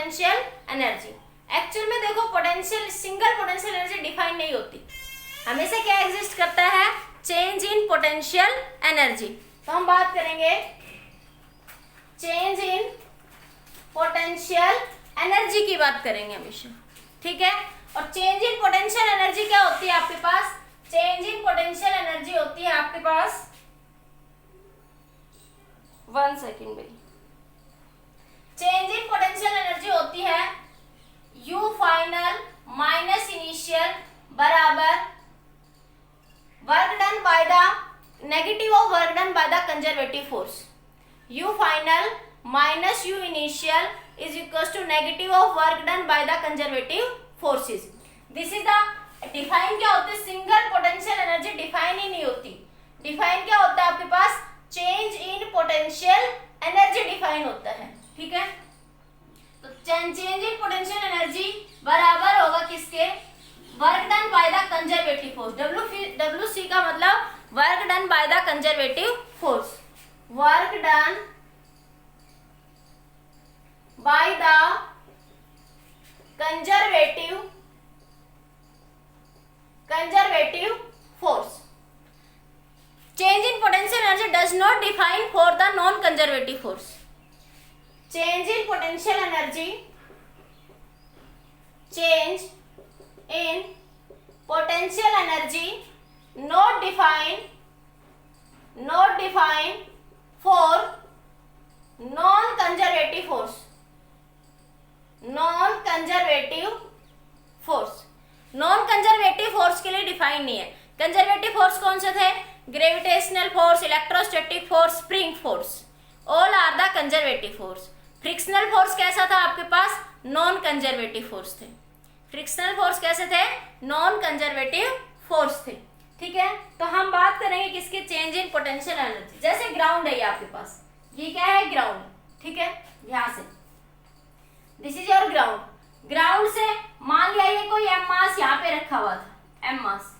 Potential energy. Actual में देखो potential, single potential energy define नहीं होती, हमेशा क्या एग्जिस्ट करता है, चेंज इन पोटेंशियल एनर्जी। तो हम बात करेंगे चेंज इन पोटेंशियल एनर्जी की बात करेंगे हमेशा, ठीक है। और चेंज इन पोटेंशियल एनर्जी क्या होती है आपके पास, चेंज इन पोटेंशियल एनर्जी होती है आपके पास, 1 सेकेंड भाई, चेंज इन पोटेंशियल एनर्जी होती है यू फाइनल माइनस इनिशियल बराबर work done by the negative of work done by the conservative force. U final minus U initial is equal to negative of work done by the conservative forces. This is the define क्या होती है, single potential energy define ही नहीं होती। Define क्या होता है आपके पास, change in potential energy define होता है, ठीक है। तो चेंज इन पोटेंशियल एनर्जी बराबर होगा किसके, work done by the conservative force. WC का मतलब work done by the conservative force, work done by the conservative force. Change in potential energy does not define for the non-conservative force. Change in potential energy, change in potential energy not define for non-conservative force. Non-conservative force, non-conservative force के लिए define नहीं है। Conservative force कौन से थे, gravitational force, electrostatic force, spring force, all are the conservative force. Frictional force कैसा था आपके पास, नॉन कंजर्वेटिव फोर्स थे। फ्रिक्शनल फोर्स कैसे थे, नॉन कंजर्वेटिव फोर्स थे, ठीक है। तो हम बात करेंगे किसके, चेंज इन पोटेंशियल एनर्जी। जैसे ग्राउंड है ये आपके पास, ये क्या है, ग्राउंड, ठीक है। यहां से this is your ground. Ground से मान लिया ये कोई एम मास यहाँ पे रखा हुआ था, एम मास,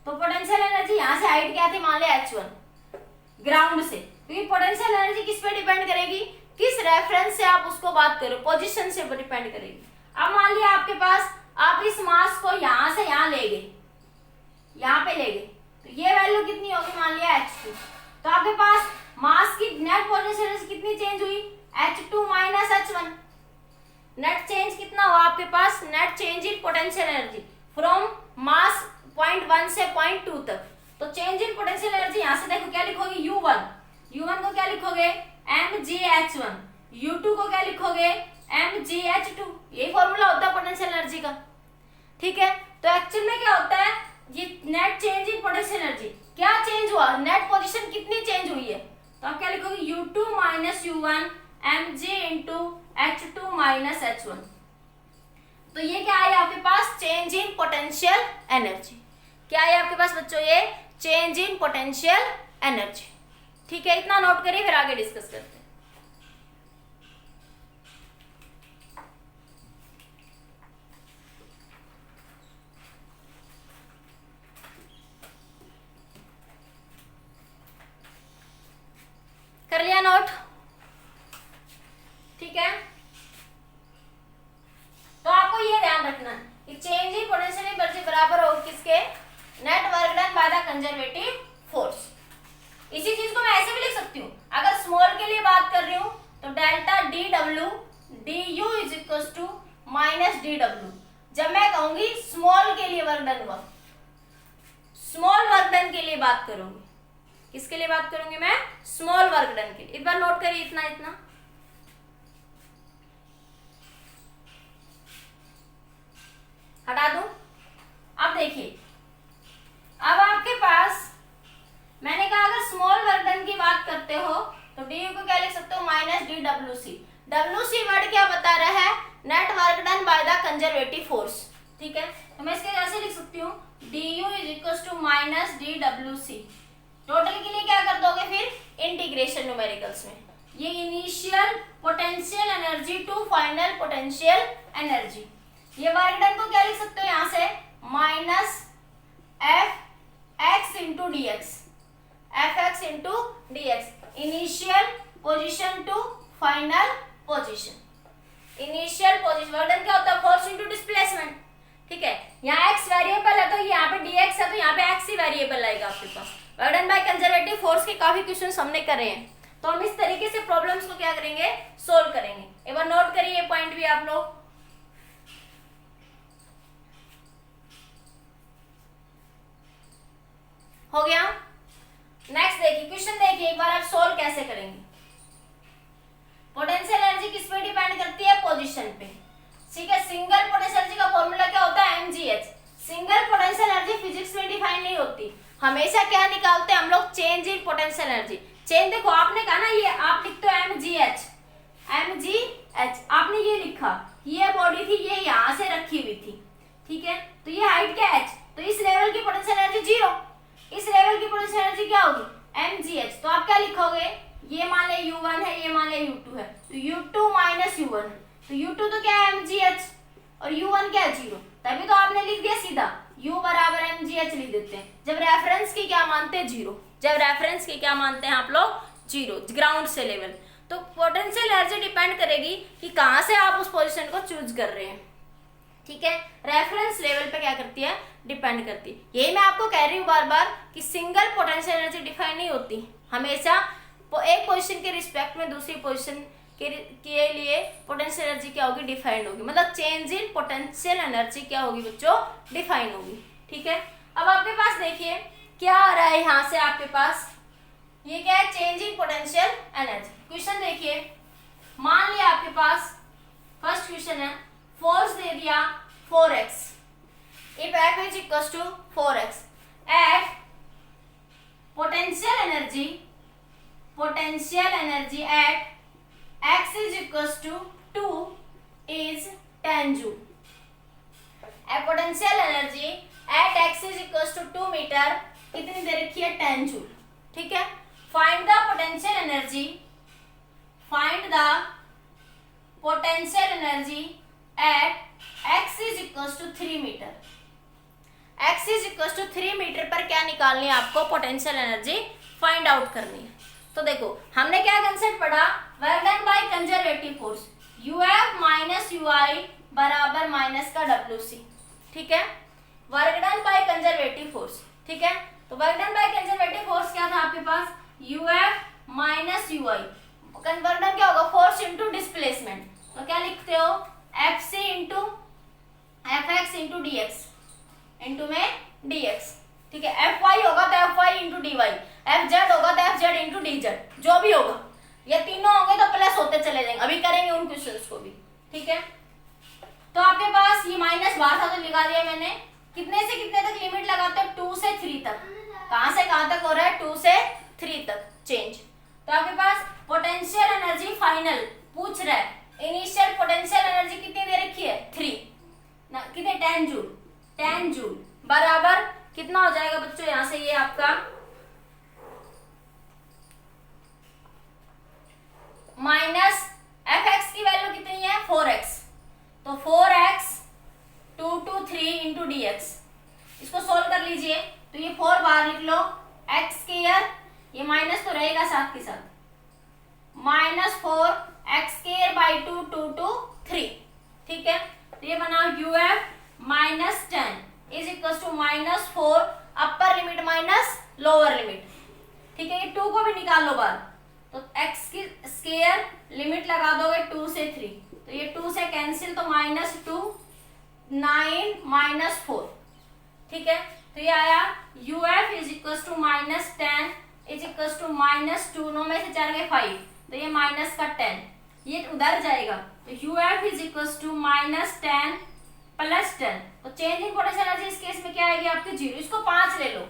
तो पोटेंशियल एनर्जी यहाँ से हाइट क्या थी, मान लिया h1 ग्राउंड से। तो ये पोटेंशियल एनर्जी किस पे डिपेंड करेगी, किस रेफरेंस से आप उसको बात करो, पोजीशन से डिपेंड करेगी। अब मान लिया आपके पास, आप इस मास को यहाँ से यहाँ ले गए, यहाँ पे ले गए, तो ये वैल्यू कितनी होगी, मान लिया h2। तो आपके पास मास की नेट पोटेंशियल एनर्जी कितनी चेंज हुई, h2 minus h1। Net change कितना हुआ आपके पास, net change in potential energy from mass 0.1 से 0.2 तक। तो चेंज इन पोटेंशियल एनर्जी यहां से देखो क्या लिखोगे, U1 को क्या लिखोगे, mgh1, U2 को क्या लिखोगे, mgh2। यही फॉर्मूला होता है पोटेंशियल एनर्जी का, ठीक है। तो एक्चुअल में क्या होता है, ये net change in potential energy क्या चेंज हुआ, नेट पोजीशन कितनी चेंज हुई है, तो आप क्या लिखोगे, U2 minus U1 mg into h2 minus h1। तो ये क्या है आपके पास, चेंज इन पोटेंशियल एनर्जी। क्या है आपके पास बच्चों, ये चेंज इन पोटेंशियल एनर्जी, ठीक है। इतना नोट करिए, फिर आगे डिस्कस करते हैं। कर लिया नोट, ठीक है। तो आपको ये ध्यान रखना है कि चेंज इन पोटेंशियल एनर्जी बराबर होगी किसके, net work done by the conservative force. इसी चीज को मैं ऐसे भी लिख सकती हूँ, अगर स्मॉल के लिए बात कर रही हूँ तो delta D W D U is equal to minus D W. जब मैं कहूंगी स्मॉल के लिए वर्क डन हुआ, स्मॉल वर्क डन के लिए बात करूंगी, किसके लिए बात करूंगी मैं, स्मॉल वर्क डन के लिए। एक बार नोट करिए, इतना इतना हटा दूं। अब देखिए, अब आपके पास मैंने कहा अगर स्मॉल वर्क डन की बात करते हो तो डी को क्या लिख सकते हो, minus D W C. W C word क्या बता रहा है, net work done by the conservative force, ठीक है। तो मैं इसके ऐसे लिख सकती हूँ, D U is equal to minus D W C. Total के लिए क्या कर दोगे फिर, इंटीग्रेशन न्यूमेरिकल्स में, ये initial potential energy to final potential energy. ये वर्क डन को क्या लिख सकते हो यहाँ से, minus F X into D X, F X into D X, initial position to final position, initial position, work done क्या होता है, फोर्स इनटू डिस्प्लेसमेंट, ठीक है। यहाँ x वेरिएबल है तो यहाँ पे dx है तो यहाँ पे x ही वेरिएबल आएगा आपके पास। Work done by conservative force के काफी क्वेश्चंस हमने करे हैं, तो हम इस तरीके से प्रॉब्लम्स को क्या करेंगे, सोल्व करेंगे। एक बार नोट करिए ये पॉइंट भी आप लोग। हो गया। नेक्स्ट देखिए, क्वेश्चन देखिए एक बार आप सोल्व कैसे करेंगे। पोटेंशियल एनर्जी किस पे डिपेंड करती है, पोजीशन पे, ठीक है। सिंगल पोटेंशियल एनर्जी का फॉर्मूला क्या होता है, mgh। Single potential energy physics में डिफाइन नहीं होती, हमेशा क्या निकालते हैं हम लोग, change in potential energy. Change देखो आपने कहा ना, ये आप लिखते हो mgh, आपने ये लिखा, ये बॉडी थी, ये यहाँ से रखी हुई थी, ठीक है। तो ये हाइट क्या h, तो इस लेवल की पोटेंशियल एनर्जी 0, इस लेवल की पोटेंशियल एनर्जी क्या होगी, mgh। तो आप क्या लिखोगे, ये मान ले u1 है, ये मान ले u2 है, तो u2 माइनस u1, तो u2 तो क्या है mgh और u1 क्या है 0, तभी तो आपने लिख दिया सीधा u बराबर mgh लिख देते हैं। जब रेफरेंस की क्या मानते हैं, 0, जब रेफरेंस की क्या मानते हैं आप लोग, 0, ग्राउंड से लेवल। तो पोटेंशियल एनर्जी डिपेंड करेगी कि कहाँ से आप उस पोजीशन को चूज कर रहे हैं, ठीक है। रेफरेंस लेवल पे क्या करती है, डिपेंड करती है। यही मैं आपको कह रही हूँ बार बार कि सिंगल पोटेंशियल एनर्जी डिफाइन नहीं होती, हमेशा एक पोजीशन के रिस्पेक्ट में दूसरी पोजीशन के लिए पोटेंशियल एनर्जी क्या होगी, डिफाइंड होगी, मतलब चेंज इन पोटेंशियल एनर्जी क्या होगी बच्चों, डिफाइन होगी, ठीक है। अब आपके पास देखिए क्या आ रहा है यहाँ से आपके पास, ये क्या है, change in potential energy. Question देखिए, मान लिया आपके पास फर्स्ट क्वेश्चन है, फोर्स दे दिया 4x, if F is equals to 4x at potential energy at x is equals to 2 is 10 joule। A potential energy at x is equals to 2 metre कितनी दे रखी है, 10 जूल, ठीक है। Find the potential energy at x is equals to 3 metre. x is equals to 3 metre पर क्या निकालनी है आपको, पोटेंशियल एनर्जी फाइंड आउट करनी है। तो देखो हमने क्या कंसेप्ट पढ़ा, work done by conservative force, uf minus ui बराबर माइनस का wc, ठीक है। Work done by conservative force, ठीक है। तो work done by conservative force क्या था आपके पास, uf minus ui, work done क्या होगा, फोर्स इनटू डिस्प्लेसमेंट, तो क्या लिखते हो, fc into fx into dx, into में dx, ठीक है। fy होगा तो fy इंटू dy, fz होगा तो fz इंटू dz, जो भी होगा, ये तीनों होंगे तो प्लस होते चले जाएंगे, अभी करेंगे उन क्वेश्चंस को भी, ठीक है। तो आपके पास ये माइनस बाहर था तो लगा दिया मैंने, कितने से कितने तक लिमिट लगाते हो, 2 से 3 तक, कहां से कहां तक हो रहा है, 2 से 3 तक चेंज। तो आपके पास पोटेंशियल एनर्जी फाइनल पूछ रहा है, इनिशियल पोटेंशियल एनर्जी कितनी दे रखी है, 3 ना, कितने 10 जूल, 10 जूल बराबर कितना हो जाएगा बच्चों, यहां से ये आपका माइनस fx की वैल्यू कितनी है, 4x, तो 4x 2 to 3 इंटू dx, इसको सोल्व कर लीजिए। तो ये 4 बाहर लिख लो, x स्क्वायर, ये माइनस तो रहेगा साथ के साथ, minus 4x square by 2 2 to 3, ठीक है। तो ये बना uf minus 10 is equal to minus 4 upper limit minus lower limit, ठीक है। ये 2 को भी निकाल लो बाहर, तो x की स्क्वायर लिमिट लगा दोगे 2 से 3, तो ये 2 से कैंसिल, तो माइनस 2 9 माइनस 4, ठीक है। तो ये आया uf is equal to minus 10 is equal to minus 2, 9 में से 4 गए 5, तो ये माइनस का 10, ये उधर जाएगा, तो uf is equal to minus 10 plus 10, तो चेंज इन पोटेंशियल एनर्जी इस केस में क्या आएगी आपकी 0, इसको 5 ले लो,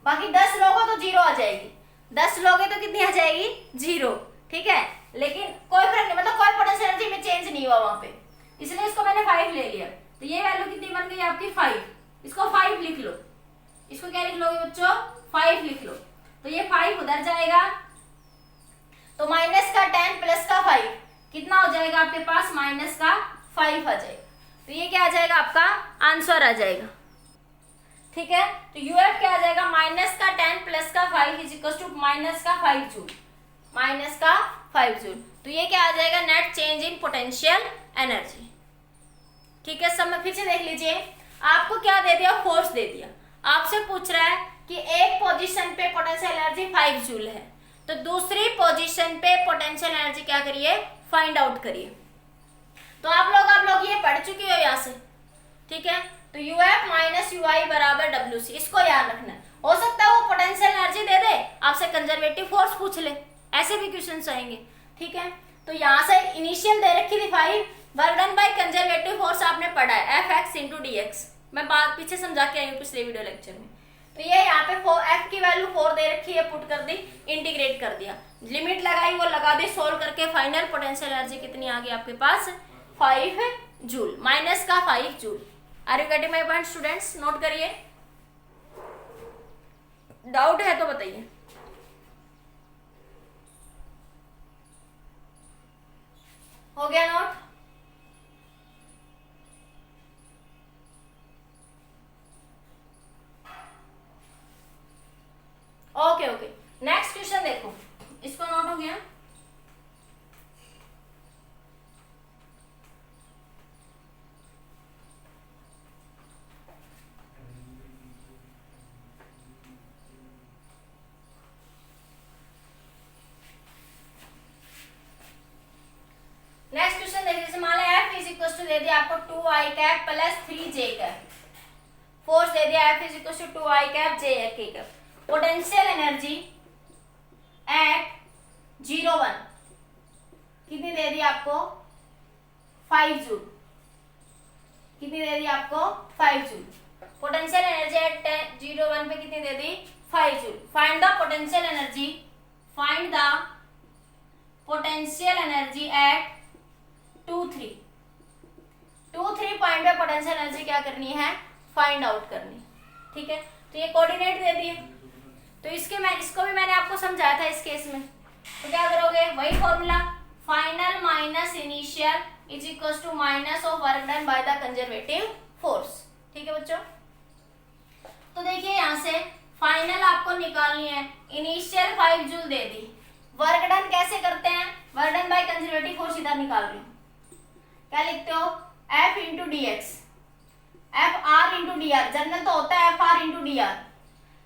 बाकी 10 लोगे तो 0 आ जाएगी, 10 लोगे तो कितनी आ जाएगी, 0, ठीक है। लेकिन कोई फर्क नहीं, मतलब कोई पोटेंशियल एनर्जी में चेंज नहीं हुआ वहां पे, इसलिए इसको मैंने 5 ले लिया, तो ये वैल्यू कितनी बन गई आपकी 5, इसको 5 लिख लो, इसको क्या लिख लोगे बच्चों, 5 लिख लो, तो ये 5 उधर जाएगा, तो माइनस का 10 प्लस का 5 कितना हो जाएगा आपके पास, माइनस का 5 आ जाएगा, तो ये क्या आ जाएगा आपका आंसर आ जाएगा, ठीक है। तो यूएफ क्या आ जाएगा, माइनस का 10 प्लस का 5 इज इक्वल टू माइनस का 5 जूल, माइनस का 5 जूल। तो ये क्या आ जाएगा, net change in potential energy. ठीक है, सब में फिर से देख लीजिए, आपको क्या दे दिया, फोर्स दे दिया, आपसे पूछ रहा है कि एक पोजीशन पे पोटेंशियल एनर्जी 5 जूल है, तो दूसरी पोजीशन पे पोटेंशियल एनर्जी क्या करिए, फाइंड आउट करिए। तो आप लोग ये पढ़ चुके हो यहाँ से, ठीक है। तो UF माइनस UI बराबर WC, इसको याद रखना है। हो सकता है वो पोटेंशियल एनर्जी दे दे, आपसे कंजर्वेटिव फोर्स पूछ ले, ऐसे भी क्वेश्चन आएंगे, ठीक है। तो यहाँ से इनिशियल दे रखी थी 5, work done by conservative force आपने पढ़ा है Fx इंटू dx, मैं बात पीछे समझा के आई हूँ पिछले वीडियो लेक्चर में। तो ये यहाँ पे F की वैल्यू 4 दे रखी है, पुट कर दी, इंटीग्रेट कर दिया, लिमिट लगाई वो लगा दी, सोल्व करके फाइनल पोटेंशियल एनर्जी कितनी आ गई आपके पास, 5 जूल, माइनस का 5 joule. Are you getting my point students, note करिए, डाउट है तो बताइए। हो गया note? Okay okay, next question देखो, इसको नोट हो गया। नेक्स्ट क्वेश्चन देखिए, जैसे मान लो F इज इक्वल टू दे दिया आपको 2i cap plus 3j cap, force दे दिया F is equal to 2i cap j cap, potential energy at 0 1 कितनी दे दी आपको, 5 जूल, कितनी दे दी आपको, 5 जूल। पोटेंशियल एनर्जी एट 0 1 पे कितनी दे दी, 5 joule. Find the potential energy, find the potential energy eight 2 3 point पे potential energy क्या करनी है, फाइंड आउट करनी, ठीक है। तो ये कोऑर्डिनेट दे दिए, तो इसको भी मैंने आपको समझाया था इस केस में। तो क्या करोगे, वही formula, final minus initial is equal to minus of work done by the conservative force, ठीक है बच्चों। तो देखिए यहाँ से फाइनल आपको निकालनी है, इनिशियल 5 जूल दे दी, वर्क डन कैसे करते हैं, work done by conservative force इधर निकाल रही हूँ, क्या लिखते हो, F into D X, F R into D R, general तो होता है FR इंटू डी आर,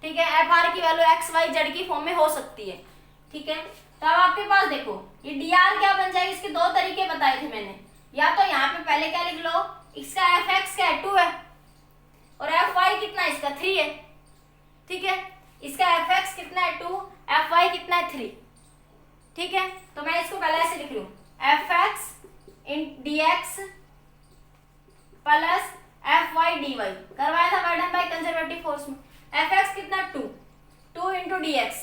ठीक है। FR की वैल्यू XYZ की फॉर्म में हो सकती है, ठीक है। तो अब आपके पास देखो ये DR क्या बन जाएगी, इसके दो तरीके बताए थे मैंने, या तो यहाँ पे पहले क्या लिख लो, इसका FX क्या है, 2 है, और FY कितना है, इसका 3 है, ठीक है। इसका FX कितना है, 2, FY कितना है, 3, ठीक है। तो मैं इसको पहले ऐसे लिख रही हूँ, FX इन dx प्लस FY dy, करवाया था work done by conservative force में। FX कितना, 2 इंटू dx,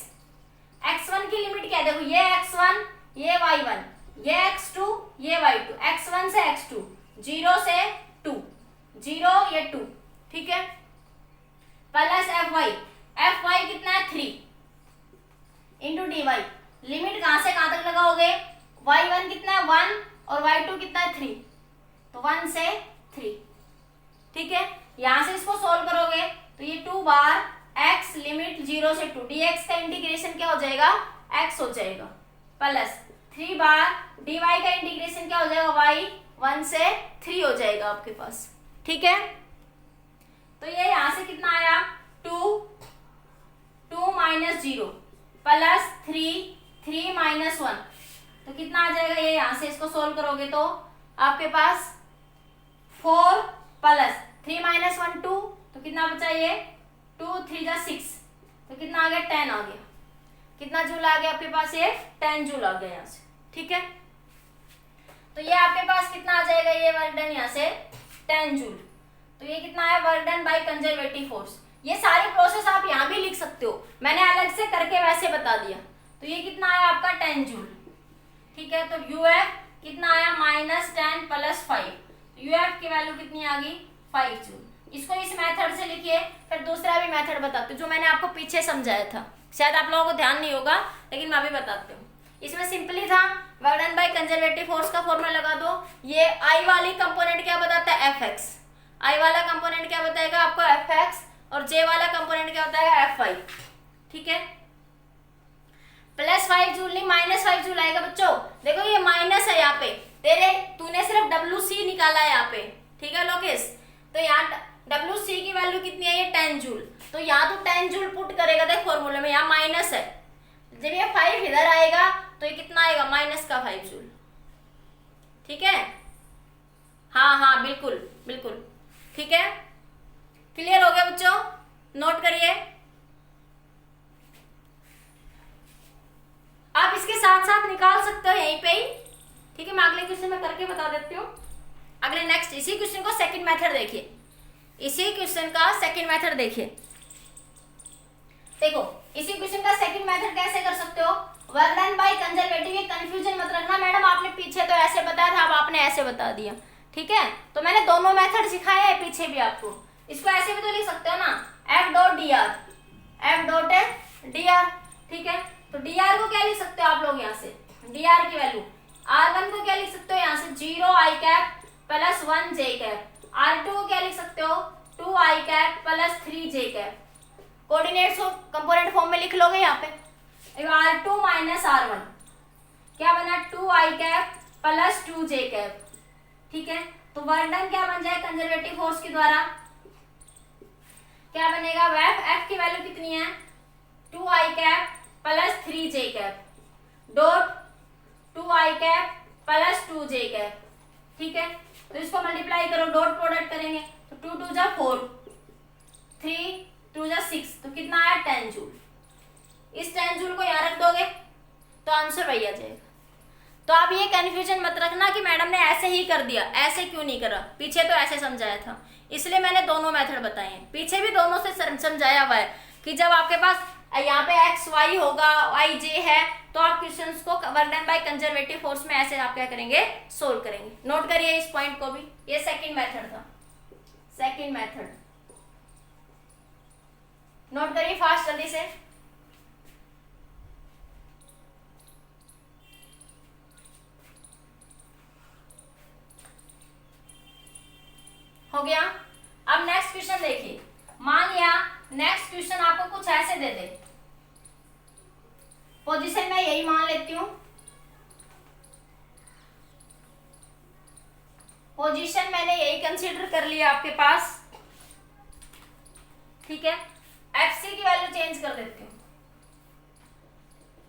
x1 की लिमिट क्या है, देखो ये x1, ये y1, ये x2, ये y2, x1 से x2, 0 से 2, 0 ये 2, ठीक है, प्लस FY कितना है, 3 इंटू dy, लिमिट कहां से कहां तक लगाओगे, y1 कितना है, 1, और y2 कितना है, 3, तो 1 से 3, ठीक है। यहां से इसको सोल्व करोगे तो ये 2 बार x लिमिट 0 से 2, dx का इंटीग्रेशन क्या हो जाएगा, x हो जाएगा, प्लस 3 बार dy का इंटीग्रेशन क्या हो जाएगा, y 1 से 3 हो जाएगा आपके पास, ठीक है। तो ये यहां से कितना आया, 2 माइनस 0 प्लस 3 माइनस 1, तो कितना आ जाएगा, ये यहां से इसको सोल्व करोगे तो आपके पास 4 प्लस 3 माइनस 1 2, तो कितना बचा, ये 2 3 जा 6, तो कितना आ गया, 10 आ गया, कितना जूल आ गया आपके पास, ये 10 जूल आ गया यहाँ से, ठीक है। तो ये आपके पास कितना आ जाएगा, ये वर्क डन यहाँ से 10 जूल, तो ये कितना है, work done by conservative force. ये सारी प्रोसेस आप यहाँ भी लिख सकते हो, मैंने अलग से करके वैसे बता दिया। तो ये कितना आया आपका, 10 जूल, ठीक है। तो UF कितना आया, -10 प्लस 5, UF की वैल्यू कितनी आ गई, 5 जूल। इसको इस मेथड से लिखिए, फिर दूसरा भी मेथड बताते हूँ जो मैंने आपको पीछे समझाया था, शायद आप लोगों को ध्यान नहीं होगा, लेकिन मैं अभी बताती हूँ। इसमें सिंपली था, work done by conservative force का फॉर्मूला लगा दो, ये I वाली कंपोनेंट क्या बताता है, FX, I वाला कंपोनेंट क्या बताएगा आपको, FX, और J वाला कंपोनेंट क्या बताएगा, FY, ठीक है। प्लस 5 जूल नहीं, -5 जूल आएगा बच्चों, देखो ये 10 जूल, तो यहाँ तो 10 जूल पुट करेगा देख फॉर्मूले में, यहाँ माइनस है, जब ये 5 इधर आएगा तो ये कितना आएगा, माइनस का 5 जूल। ठीक है, हाँ हाँ बिल्कुल बिल्कुल, ठीक है, क्लियर हो गया बच्चों, नोट करिए। आप इसके साथ साथ निकाल सकते हो यहीं पे ही, ठीक है। मैं अगले क्वेश्चन में करके बता देती हूँ। अगले नेक्स्ट इसी क्वेश्चन को सेकंड मेथड देखिए, इसी क्वेश्चन का सेकंड मेथड देखिए। देखो इसी क्वेश्चन का सेकंड मेथड कैसे कर सकते हो, वर्क डन बाय कंजर्वेटिव। ये कंफ्यूजन मत रखना, मैडम आपने पीछे तो ऐसे बताया था, अब आपने ऐसे बता दिया, ठीक है। तो मैंने दोनों मेथड सिखाए हैं पीछे भी आपको। इसको ऐसे भी तो लिख सकते हो ना, F dot D R, F dot D R, ठीक है। तो डी आर को क्या लिख सकते हो आप लोग, यहाँ से डी आर की वैल्यू, R1 को क्या लिख सकते हो यहाँ से 0 आई कैप प्लस 1 जे कैप, R2 को क्या लिख सकते हो 2 आई कैप प्लस 3 जे कैप। कोऑर्डिनेट्स को कंपोनेंट फॉर्म में लिख लोगे यहाँ पे, R2 माइनस R1 क्या बना 2 आई कैप प्लस 2 जे कैप, ठीक है। तो वर्क डन क्या बन जाए कंजर्वेटिव फोर्स के द्वारा, क्या बनेगा, एफ की वैल्यू कितनी है 2 आई कैप प्लस 3 जे कैप डॉट 2 आई कैप प्लस 2 जे कैप, ठीक है। तो इसको मल्टीप्लाई करो, डॉट प्रोडक्ट करेंगे तो 2 2 जा 4, 3 2 जा 6, तो कितना आया 10 जूल। इस 10 जूल को यहाँ रख दोगे तो आंसर वही आ जाएगा। तो आप ये कंफ्यूजन मत रखना कि मैडम ने ऐसे ही कर दिया, ऐसे क्यों नहीं करा, पीछे तो ऐसे समझाया था, इसलिए मैंने दोनों मेथड बताए हैं। पीछे भी दोनों से समझाया हुआ है कि जब आपके पास यहाँ पे एक्स वाई होगा, वाई जे है, तो आप क्वेश्चंस को work done by conservative force में ऐसे आप क्या करेंगे, सोल्व करेंगे। नोट करिए इस पॉइंट को भी, ये सेकंड मेथड था, सेकंड मेथड नोट करिए फास्ट जल्दी से। हो गया। अब नेक्स्ट क्वेश्चन देखिए, मान लिया नेक्स्ट क्वेश्चन आपको कुछ ऐसे दे दे, पोजीशन में यही मान लेती हूं, पोजीशन मैंने यही कंसीडर कर लिया आपके पास, ठीक है। एफसी की वैल्यू चेंज कर देती हूँ,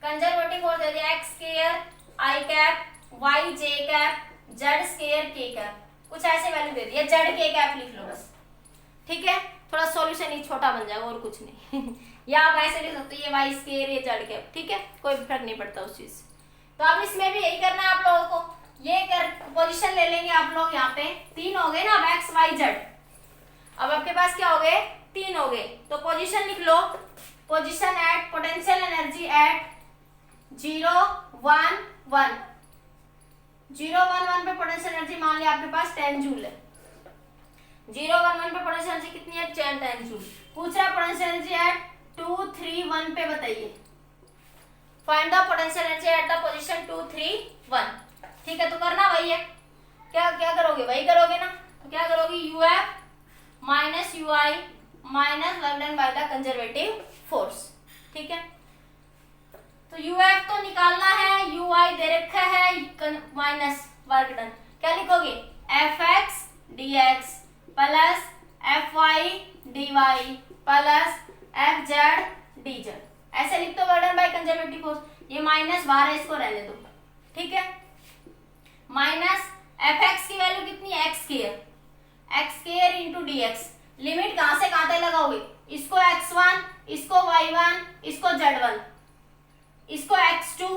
कंजर्वेटिव फोर्स दे दिया एक्स स्क्वायर आई कैप वाई जे कैप जेड स्क्वायर के कैप, कुछ ऐसे वैल्यू दे दिया, जेड के कैप लिख लो बस, ठीक है। थोड़ा सॉल्यूशन ही छोटा बन जाएगा और कुछ नहीं या आप ऐसे लिख सकते हो ये वाई स्क्वायर ये जेड कैप, ठीक है, कोई फर्क नहीं पड़ता उस चीज से। तो अब इसमें भी यही करना है आप लोगों को, ये कर पोजीशन ले लेंगे आप लोग, यहाँ पे 3 हो गए ना, अब एक्स वाई जेड, अब आपके पास क्या हो गए 3 हो गए, तो पोजीशन लिख लो, position at potential energy at 0 1 1, 0 1 1 पे पोटेंशियल एनर्जी मान लिया आपके पास 10 जूल है, 0 1 1 पे पोटेंशियल एनर्जी कितनी है 10 जूल। पूछ रहा है पोटेंशियल एनर्जी एट 2 3 1 पे बताइए, find the potential energy at the position 2 3 1, ठीक है। तो करना वही है, क्या क्या करोगे वही करोगे ना, तो क्या करोगे UF minus UI minus work done by the conservative force, ठीक है। तो यूएफ तो निकालना है, यूआई दे रखा है माइनस वर्क डन, क्या लिखोगे F X D X plus F Y D Y plus F Z D Z, ऐसे लिख दो work done by conservative force. ये माइनस बाहर है, इसको रहने दो, ठीक है। माइनस एफ एक्स की वैल्यू कितनी है X square into D X, limit कहां से कहां तक लगाओगे, इसको x1 इसको y1 इसको z1, इसको x2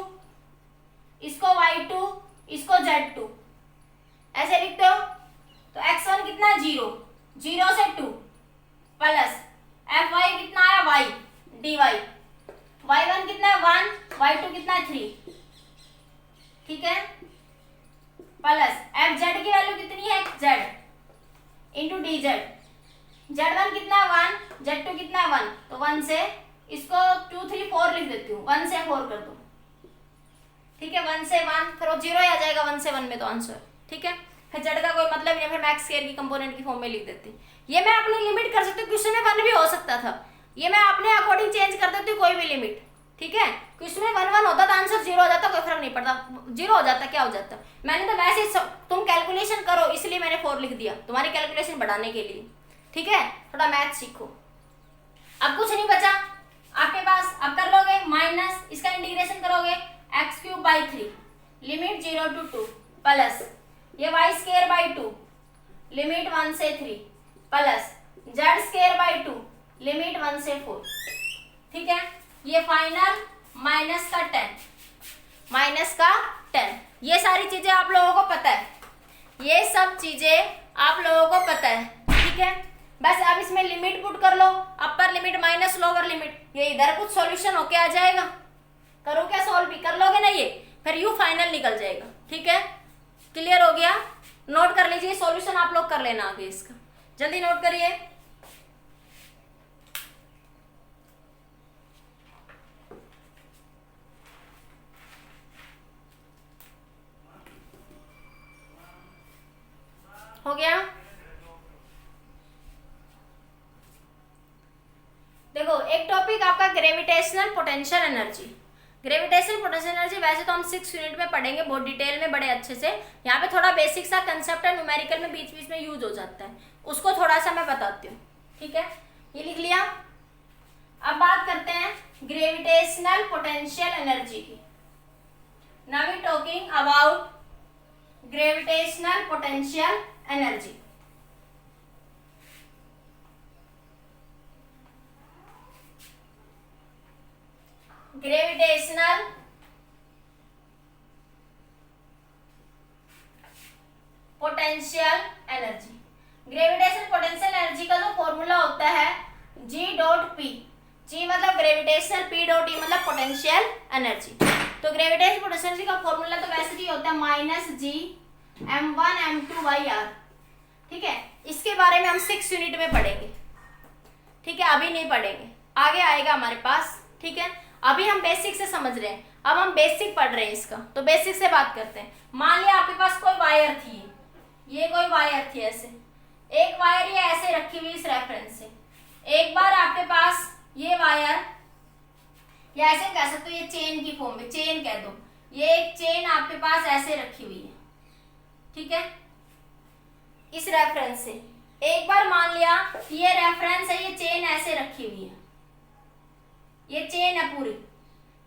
इसको y2 इसको z2, ऐसे लिखते हो। तो x1 कितना 0 0 से 2 प्लस fy कितना आया y dy, y1 कितना है 1 y2 कितना है 3, ठीक है, प्लस fz की वैल्यू कितनी है z इंटू dz, z1 कितना 1 z2 कितना 1, तो 1 से इसको 2 3 4 लिख देती हूँ, 1 से 4 कर दो, ठीक है, 1 से 1 फिर 0 आ जाएगा 1 से 1 में तो आंसर, ठीक है। फिर z का कोई मतलब नहीं, फिर मैक्स स्क्वायर की कंपोनेंट की फॉर्म में लिख देती। ये मैं अपनी लिमिट कर सकती हूँ, क्वेश्चन में 1 भी हो सकता था, ये मैं अपने अकॉर्डिंग चेंज कर देती हूँ कोई भी लिमिट, ठीक है। क्वेश्चन में 1 1 होता तो आंसर 0 हो जाता, कोई फर्क नहीं पड़ता, 0 हो जाता क्या हो जाता, मैंने तो वैसे तुम कैलकुलेशन करो इसलिए मैंने 4 लिख दिया तुम्हारी कैलकुलेशन बढ़ाने के लिए, ठीक है। थोड़ा मैथ सीखो, अब कुछ नहीं बचा आपके पास, अब कर लोगे माइनस, इसका इंटीग्रेशन करोगे x³/3 लिमिट 0 to 2 प्लस ये y²/2 लिमिट 1 से 3 प्लस z²/2 लिमिट 1 से 4। ठीक है, ये फाइनल -10 ये सारी चीजें आप लोगों को पता है, ये सब चीजें आप लोगों को पता है। ठीक है, बस अब इसमें लिमिट पुट कर लो, upper limit minus lower limit, ये इधर कुछ सॉल्यूशन होके आ जाएगा। करो क्या, सॉल्व भी कर लोगे ना ये, फिर यू फाइनल निकल जाएगा। ठीक है, क्लियर हो गया? नोट कर लीजिए, सॉल्यूशन आप लोग कर लेना आगे इसका, जल्दी नोट करिए। हो गया? देखो एक टॉपिक आपका gravitational potential energy. Gravitational potential energy वैसे तो हम 6 यूनिट में पढ़ेंगे बहुत डिटेल में, बड़े अच्छे से। यहाँ पे थोड़ा बेसिक सा कंसेप्ट है, न्यूमेरिकल में बीच बीच में यूज हो जाता है, उसको थोड़ा सा मैं बताती हूँ। ठीक है, ये लिख लिया। अब बात करते हैं ग्रेविटेशनल पोटेंशियल एनर्जी की। Now we talking about gravitational potential energy. Gravitational potential energy, gravitational potential energy का जो फॉर्मूला होता है G.P, G मतलब ग्रेविटेशनल, P.E मतलब पोटेंशियल एनर्जी। तो ग्रेविटेशनल पोटेंशियल एनर्जी का फॉर्मूला तो वैसे ही होता है -G(m1m2/r). ठीक है, इसके बारे में हम 6 यूनिट में पढ़ेंगे। ठीक है, अभी नहीं पढ़ेंगे, आगे आएगा हमारे पास। ठीक है, अभी हम बेसिक से समझ रहे हैं, अब हम बेसिक पढ़ रहे हैं इसका, तो बेसिक से बात करते हैं। मान लिया आपके पास कोई वायर थी, ये कोई वायर थी, ऐसे एक वायर ये ऐसे रखी हुई इस रेफरेंस से। एक बार आपके पास ये वायर, या ऐसे कह सकते हो ये चेन की फॉर्म में, चेन कह दो, ये एक चेन आपके पास ऐसे रखी हुई है। ठीक है, इस रेफरेंस से एक बार मान लिया ये रेफरेंस है, ये चेन ऐसे रखी हुई है, ये चेन है पूरी,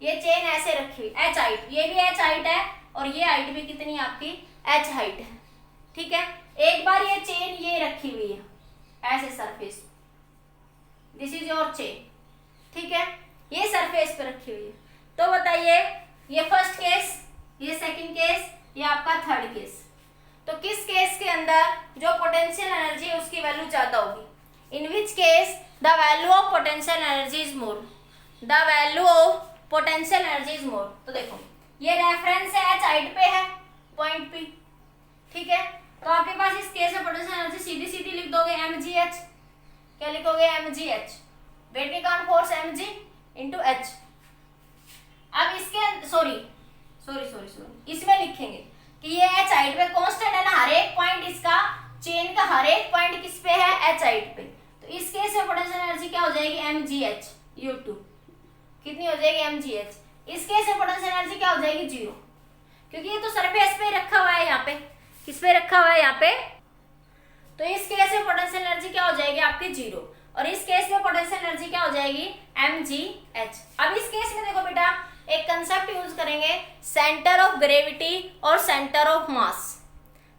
ये चेन ऐसे रखी हुई h हाइट, ये भी h हाइट है और ये हाइट भी कितनी आपकी h हाइट है। ठीक है, एक बार ये चेन ये रखी हुई है ऐसे surface, this is your chain. ठीक है, ये सरफेस पे रखी हुई है। तो बताइए ये फर्स्ट केस, ये सेकंड केस, ये आपका थर्ड केस। तो किस केस के अंदर जो पोटेंशियल एनर्जी है उसकी वैल्यू ज्यादा होगी? In which case the value of potential energy is more, the value of potential energy is more. तो देखो ये रेफरेंस है, h हाइट पे है पॉइंट P। ठीक है, तो आपके पास इस केस में पोटेंशियल एनर्जी सीधी सीधी लिख दोगे mgh। क्या लिखोगे? mgh, वेट के कारण फोर्स mg इंटू h। अब इसके सॉरी इसमें लिखेंगे कि ये h हाइट पे कांस्टेंट है ना, हर एक पॉइंट इसका, चेन का हर एक पॉइंट किस पे है? h हाइट पे। तो इस केस में पोटेंशियल एनर्जी क्या हो जाएगी? mgh u2। कितनी हो जाएगी? mgh। इस केस में पोटेंशियल एनर्जी क्या हो जाएगी? 0, क्योंकि ये तो सरफेस पे रखा हुआ है, यहाँ पे किस पे रखा हुआ है? यहाँ पे। तो इस केस में पोटेंशियल एनर्जी क्या हो जाएगी आपकी? 0, और इस केस में पोटेंशियल एनर्जी क्या हो जाएगी? mgh। अब इस केस में देखो बेटा, एक कंसेप्ट यूज करेंगे, सेंटर ऑफ ग्रेविटी और centre of mass.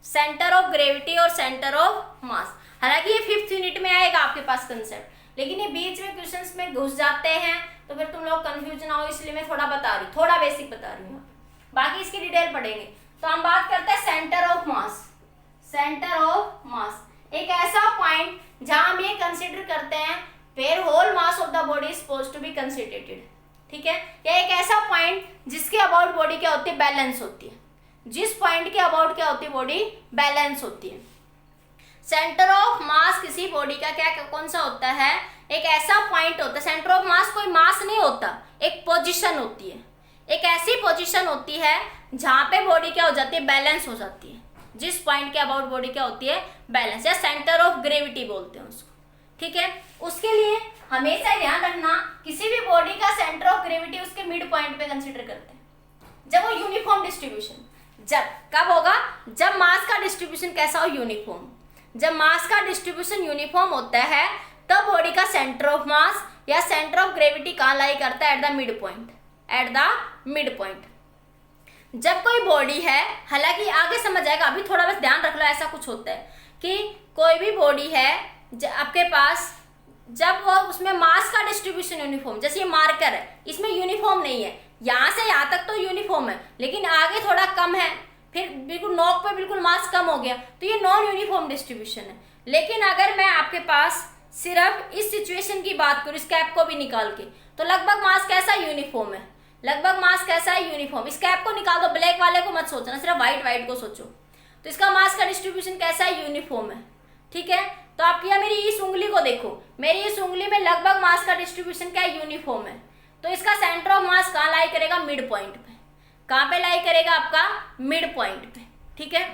Centre of gravity और सेंटर ऑफ मास, हालांकि ये 5th यूनिट में आएगा आपके पास कंसेप्ट, लेकिन ये बीच में क्वेश्चंस में घुस जाते हैं, तो फिर तुम लोग कंफ्यूज ना हो, इसलिए मैं थोड़ा बता रही हूँ, थोड़ा बेसिक बता रही हूँ, बाकी इसकी डिटेल पढ़ेंगे। तो हम बात करते हैं centre of mass. Centre of mass एक ऐसा पॉइंट जहां हम ये कंसिडर करते हैं where whole mass of the body is supposed to be considerated. ठीक है, या एक ऐसा पॉइंट जिसके अबाउट बॉडी क्या होती है? बैलेंस होती है। जिस पॉइंट के अबाउट क्या होती है? बॉडी बैलेंस होती है। सेंटर ऑफ मास किसी बॉडी का क्या कौन सा होता है? एक ऐसा पॉइंट होता है। सेंटर ऑफ मास कोई मास नहीं होता, एक पोजीशन होती है, एक ऐसी पोजीशन होती है जहां पे बॉडी क्या हो जाती है? बैलेंस हो जाती है। जिस पॉइंट के अबाउट बॉडी क्या होती है? बैलेंस, या सेंटर ऑफ ग्रेविटी बोलते हैं उसको। ठीक है, उसके लिए हमेशा ध्यान रखना, किसी भी बॉडी का सेंटर ऑफ ग्रेविटी उसके मिड पॉइंट पे कंसीडर करते हैं, जब वो यूनिफॉर्म डिस्ट्रीब्यूशन, जब कब होगा? जब मास का डिस्ट्रीब्यूशन कैसा हो? यूनिफॉर्म। जब मास का डिस्ट्रीब्यूशन यूनिफॉर्म होता है तब बॉडी का सेंटर ऑफ मास या सेंटर ऑफ ग्रेविटी कहाँ लाई करता है? At the mid point, at the mid point. जब कोई बॉडी है, हालांकि आगे समझ आएगा, अभी थोड़ा बस ध्यान रख लो, ऐसा कुछ होता है कि कोई भी बॉडी है आपके पास, जब वो उसमें मास का डिस्ट्रीब्यूशन यूनिफॉर्म, जैसे ये मार्कर है, इसमें यूनिफॉर्म नहीं है, यहाँ से यहाँ तक तो यूनिफॉर्म है लेकिन आगे थोड़ा कम है, फिर बिल्कुल नोक पे बिल्कुल मास कम हो गया, तो ये नॉन यूनिफॉर्म डिस्ट्रीब्यूशन है। लेकिन अगर मैं आपके पास सिर्फ इस सिचुएशन की बात करूँ, इस कैप को भी निकाल के, तो लगभग मास कैसा यूनिफॉर्म है, लगभग मास कैसा है? यूनिफॉर्म। इस कैप को निकाल दो, ब्लैक वाले को मत सोचना, सिर्फ व्हाइट को सोचो, तो इसका मास का डिस्ट्रीब्यूशन कैसा है? यूनिफॉर्म है। ठीक है, तो आप यहाँ मेरी इस उंगली को देखो, मेरी इस उंगली में लगभग मास का डिस्ट्रीब्यूशन क्या है? यूनिफॉर्म है। तो इसका सेंटर ऑफ मास कहाँ लाई करेगा? मिड पॉइंट पे। कहाँ पे लाई करेगा? आपका मिड पॉइंट पे। ठीक है,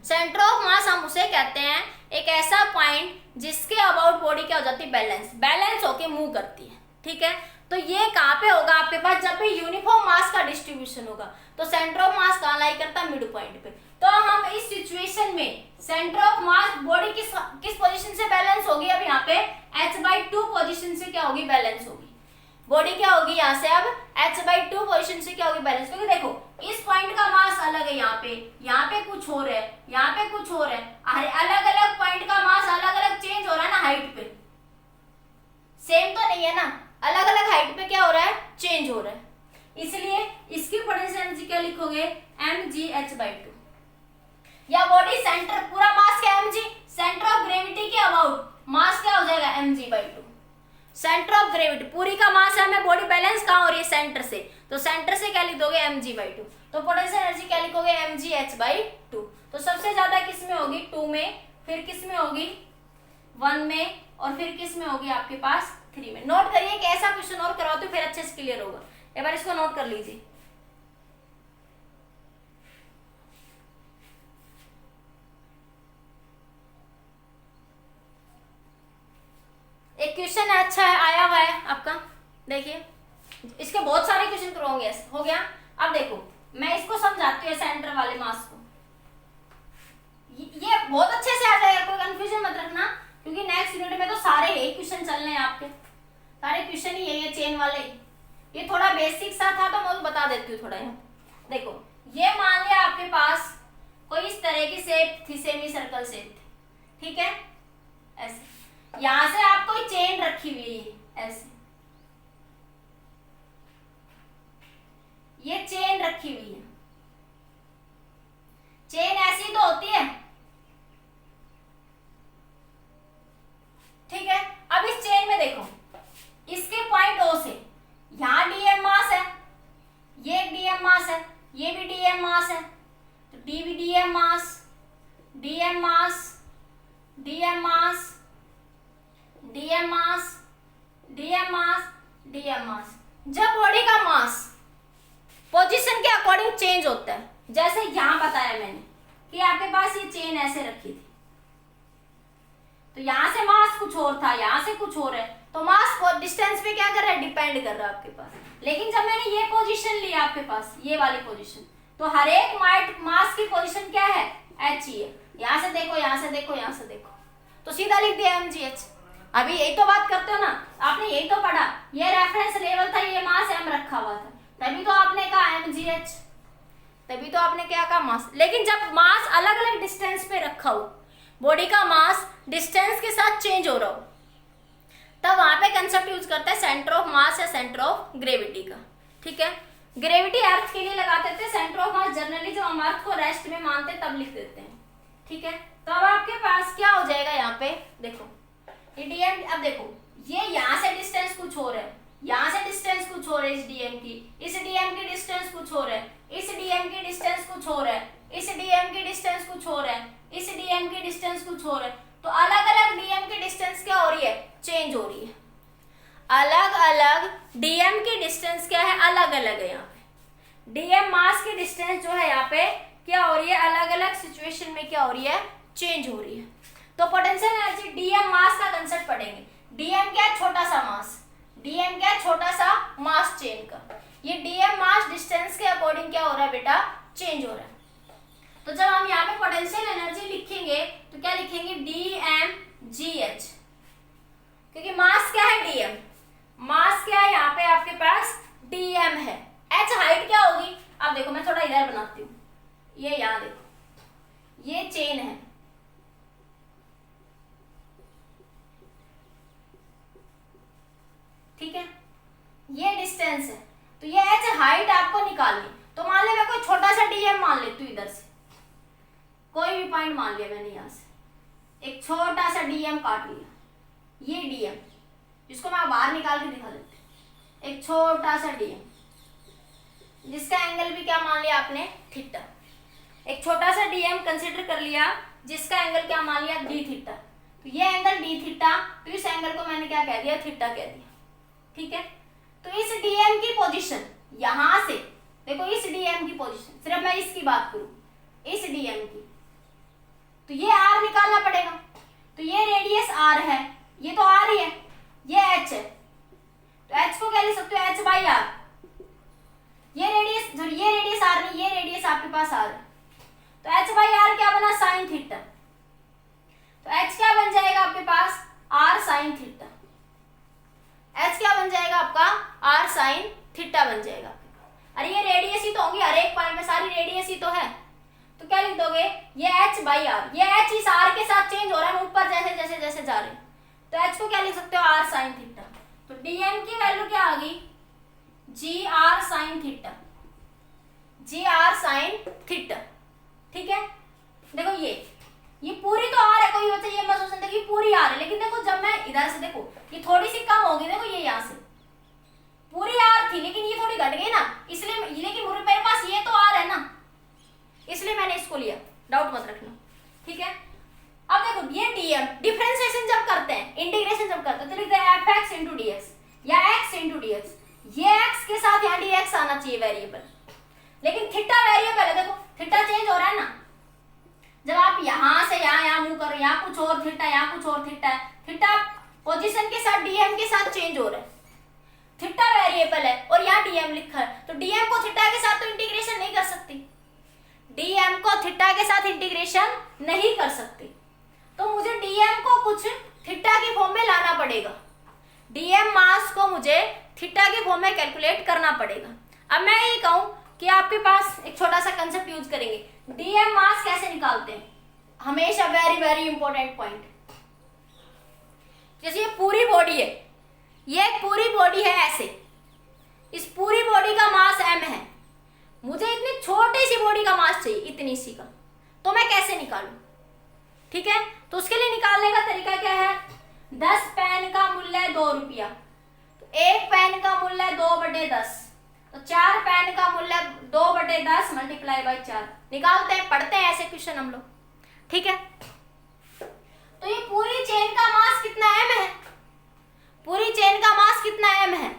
सेंटर ऑफ मास हम उसे कहते हैं एक ऐसा पॉइंट जिसके अबाउट बॉडी क्या हो जाती है? बैलेंस होके मूव करती है। ठीक है, तो ये कहाँ पे होगा आपके पास? जब भी यूनिफॉर्म मास का डिस्ट्रीब्यूशन होगा, तो सेंटर ऑफ मास कहाँ लाई करता है? मिड पॉइंट पे। तो हम इस सिचुएशन में सेंटर ऑफ मास बॉडी किस पोजीशन से बैलेंस होगी? अब यहाँ पे h/2 पोजीशन से क्या होगी? बैलेंस होगी। बॉडी क्या होगी यहाँ से? अब h/2 पोजीशन से क्या होगी? बैलेंस। क्योंकि देखो इस पॉइंट का मास अलग है, यहाँ पे कुछ और है, यहाँ पे कुछ और है, अलग अलग पॉइंट का मास अलग अलग चेंज हो रहा है ना, हाइट पे सेम तो नहीं है ना, अलग अलग हाइट पे क्या हो रहा है? चेंज हो रहा है। इसलिए इसकी पोटेंशियल एनर्जी क्या लिखोगे? mgh/2। या बॉडी सेंटर पूरा मास क्या है? mg, सेंटर ऑफ ग्रेविटी के अबाउट मास क्या हो जाएगा? mg/2। सेंटर ऑफ ग्रेविटी पूरी का मास है, हमें बॉडी बैलेंस कहाँ हो रही है? सेंटर से, तो सेंटर से क्या लिख दोगे? mg/2। तो पोटेंशियल एनर्जी क्या लिखोगे? mgh/2। तो सबसे ज्यादा किस में होगी? 2 में, फिर किस में होगी? 1 में, और फिर किस में होगी? आपके पास 3 में। नोट करिए कि ऐसा क्वेश्चन और कराओ तो फिर अच्छे से क्लियर होगा। एक बार इसको नोट कर लीजिए। एक क्वेश्चन है, अच्छा है, आया हुआ है आपका, देखिए इसके बहुत सारे क्वेश्चन करवाऊंगे। हो गया। अब देखो मैं इसको समझाती हूँ, सेंटर वाले मास को, ये बहुत अच्छे से आ जाएगा, कोई कंफ्यूजन मत रखना, क्योंकि नेक्स्ट यूनिट में तो सारे यही क्वेश्चन चलने हैं आपके, सारे क्वेश्चन ही यही है, चेन वाले। ये थोड़ा बेसिक सा था तो मैं बता देती हूँ थोड़ा। यहाँ देखो, ये मान लिया आपके पास कोई इस तरह की शेप थी, सेमी सर्कल शेप थी। ठीक है, ऐसे यहां से आप कोई चेन रखी हुई है, ऐसे ये चेन रखी हुई है। चेन ऐसी तो होती है। ठीक है, अब इस चेन में देखो, इसके पॉइंट O से यहां dm मास है, ये dm मास है, ये भी dm मास है, तो d भी dm मास, dm मास, dm मास, dm मास, dm मास, dm मास। जब बॉडी का मास पोजीशन के अकॉर्डिंग चेंज होता है, जैसे यहां बताया मैंने कि आपके पास ये चेन ऐसे रखी थी, तो यहां से मास कुछ और था, यहां से कुछ और है, तो मास डिस्टेंस पे क्या कर रहा है? डिपेंड कर रहा है आपके पास। लेकिन जब मैंने ये पोजीशन ली आपके पास, ये वाली पोजीशन, तो हर एक मास की पोजीशन क्या है? h ही है। यहां से देखो, यहां से देखो, यहां से देखो, तो सीधा लिख दिया mgh। अभी यही तो बात करते हो ना, आपने यही तो पढ़ा, ये रेफरेंस लेवल था, ये मास m रखा हुआ था, तभी तो आपने कहा mgh, तभी तो आपने क्या कहा? मास। लेकिन जब मास अलग अलग डिस्टेंस पे रखा हो, बॉडी का मास डिस्टेंस के साथ चेंज हो रहा हो, तब वहां पे कंसेप्ट यूज करते हैं सेंटर ऑफ मास या सेंटर ऑफ ग्रेविटी का। ठीक है, ग्रेविटी अर्थ के लिए लगाते थे, सेंटर ऑफ मास जनरली जब हम अर्थ को रेस्ट में मानते तब लिख देते हैं। ठीक है, तो अब आपके पास क्या हो जाएगा? यहाँ पे देखो dm, अब देखो ये यहाँ से डिस्टेंस कुछ और है, यहाँ से डिस्टेंस कुछ और है, इस dm की डिस्टेंस कुछ और है, इस dm की डिस्टेंस कुछ और है, इस dm की डिस्टेंस कुछ और है, इस dm की डिस्टेंस कुछ और है, तो अलग अलग dm की डिस्टेंस क्या हो रही है? चेंज हो रही है। अलग अलग dm की डिस्टेंस क्या है? अलग अलग है। यहाँ पे dm मास की डिस्टेंस जो है यहाँ पे क्या हो रही है? अलग अलग सिचुएशन में क्या हो रही है? चेंज हो रही है। तो पोटेंशियल एनर्जी dm मास का कंसेप्ट पढ़ेंगे। dm क्या है? छोटा सा मास। dm क्या है? छोटा सा मास चेन का। ये dm मास डिस्टेंस के अकॉर्डिंग क्या हो रहा है बेटा? चेंज हो रहा है। तो जब हम यहाँ पे पोटेंशियल एनर्जी लिखेंगे तो क्या लिखेंगे? dmgh, क्योंकि मास क्या है? dm, मास क्या है यहाँ पे आपके पास, dm है। h हाइट क्या होगी, अब देखो मैं थोड़ा इधर बनाती हूँ, ये यहाँ देखो, ये चेन है, ठीक है, ये डिस्टेंस है, तो ये h हाइट आपको निकालनी। तो मान ले मैं कोई छोटा सा dm मान लेती हूँ, इधर से कोई भी पॉइंट मान लिया मैंने, यहाँ से एक छोटा सा dm काट लिया, ये dm, जिसको मैं बाहर निकाल के दिखा देती हूँ, एक छोटा सा dm जिसका एंगल भी क्या मान लिया आपने, थीटा। एक छोटा सा dm कंसिडर कर लिया जिसका एंगल क्या मान लिया, d थीटा। तो ये एंगल d थीटा, तो इस एंगल को मैंने क्या कह दिया, थीटा कह दिया, ठीक है। तो इस dm की पोजीशन यहां से देखो, इस dm की पोजीशन, सिर्फ मैं इसकी बात करूं, इस dm की, तो ये r निकालना पड़ेगा। तो ये रेडियस r है, ये तो r ही है, ये h है, तो h को क्या लिख सकते हो, h बाई r। ये रेडियस r नहीं, ये रेडियस आपके पास r है, तो h बाई r क्या बना, साइन थीटा। तो h क्या बन जाएगा आपके पास, r साइन थीटा। h क्या बन जाएगा आपका, r साइन थीटा बन जाएगा। अरे ये रेडियस ही तो होगी, हर एक पॉइंट में सारी रेडियस ही तो है, तो क्या लिख दोगे, ये h बाई r, ये h इस r के साथ चेंज हो रहा है ऊपर जैसे जैसे जैसे जा रहे हैं, तो h को क्या लिख सकते हो, r साइन थीटा। तो dm की वैल्यू क्या आ गई, G R sine theta, G R sine theta, ठीक है। देखो ये पूरी तो आर है, कोई बच्चा ये मत सोचते कि पूरी आर है, लेकिन देखो जब मैं इधर से देखो, ये थोड़ी सी कम होगी, देखो ये यहाँ से पूरी आर थी, लेकिन ये थोड़ी घट गई ना, इसलिए, लेकिन मेरे पास ये तो आर है ना, इसलिए मैंने इसको लिया, डाउट मत रखना, ठीक है। अब देखो ये dm, डिफरेंशिएशन जब करते हैं, इंटीग्रेशन जब करते हैं, तो लिखते हैं fx इंटू dx या x इंटू dx, ये x के साथ यहाँ dx आना चाहिए वेरिएबल, लेकिन थीटा वेरिएबल है, देखो थीटा चेंज हो रहा है ना, जब आप यहां से यहाँ मूव करो, यहाँ कुछ और थीटा, यहाँ कुछ और थीटा है, थीटा पोजीशन के साथ dm के साथ चेंज हो रहा है, थीटा वेरिएबल है और यहाँ dm लिखा है, तो dm को थीटा के साथ तो इंटीग्रेशन नहीं कर सकती, dm को थीटा के साथ इंटीग्रेशन नहीं कर सकती, तो मुझे dm को कुछ थीटा की फॉर्म में लाना पड़ेगा, dm मास को मुझे थीटा की फॉर्म में कैलकुलेट करना पड़ेगा। अब मैं ये कहूं कि आपके पास एक छोटा सा कंसेप्ट यूज करेंगे, dm मास कैसे निकालते हैं, हमेशा वेरी वेरी इंपॉर्टेंट पॉइंट। जैसे ये पूरी बॉडी है, ये पूरी बॉडी है ऐसे, इस पूरी बॉडी का मास m है, मुझे इतनी छोटी सी बॉडी का मास चाहिए, इतनी सी का, तो मैं कैसे निकालूं, ठीक है। तो उसके लिए निकालने का तरीका क्या है, 10 पेन का मूल्य 2 रुपया, तो 1 पेन का मूल्य 2/10, तो 4 पेन का मूल्य 2/10 मल्टीप्लाई बाई 4, निकालते हैं, पढ़ते हैं ऐसे क्वेश्चन हम लोग, ठीक है। तो ये पूरी चेन का मास कितना m है, पूरी चेन का मास कितना m है,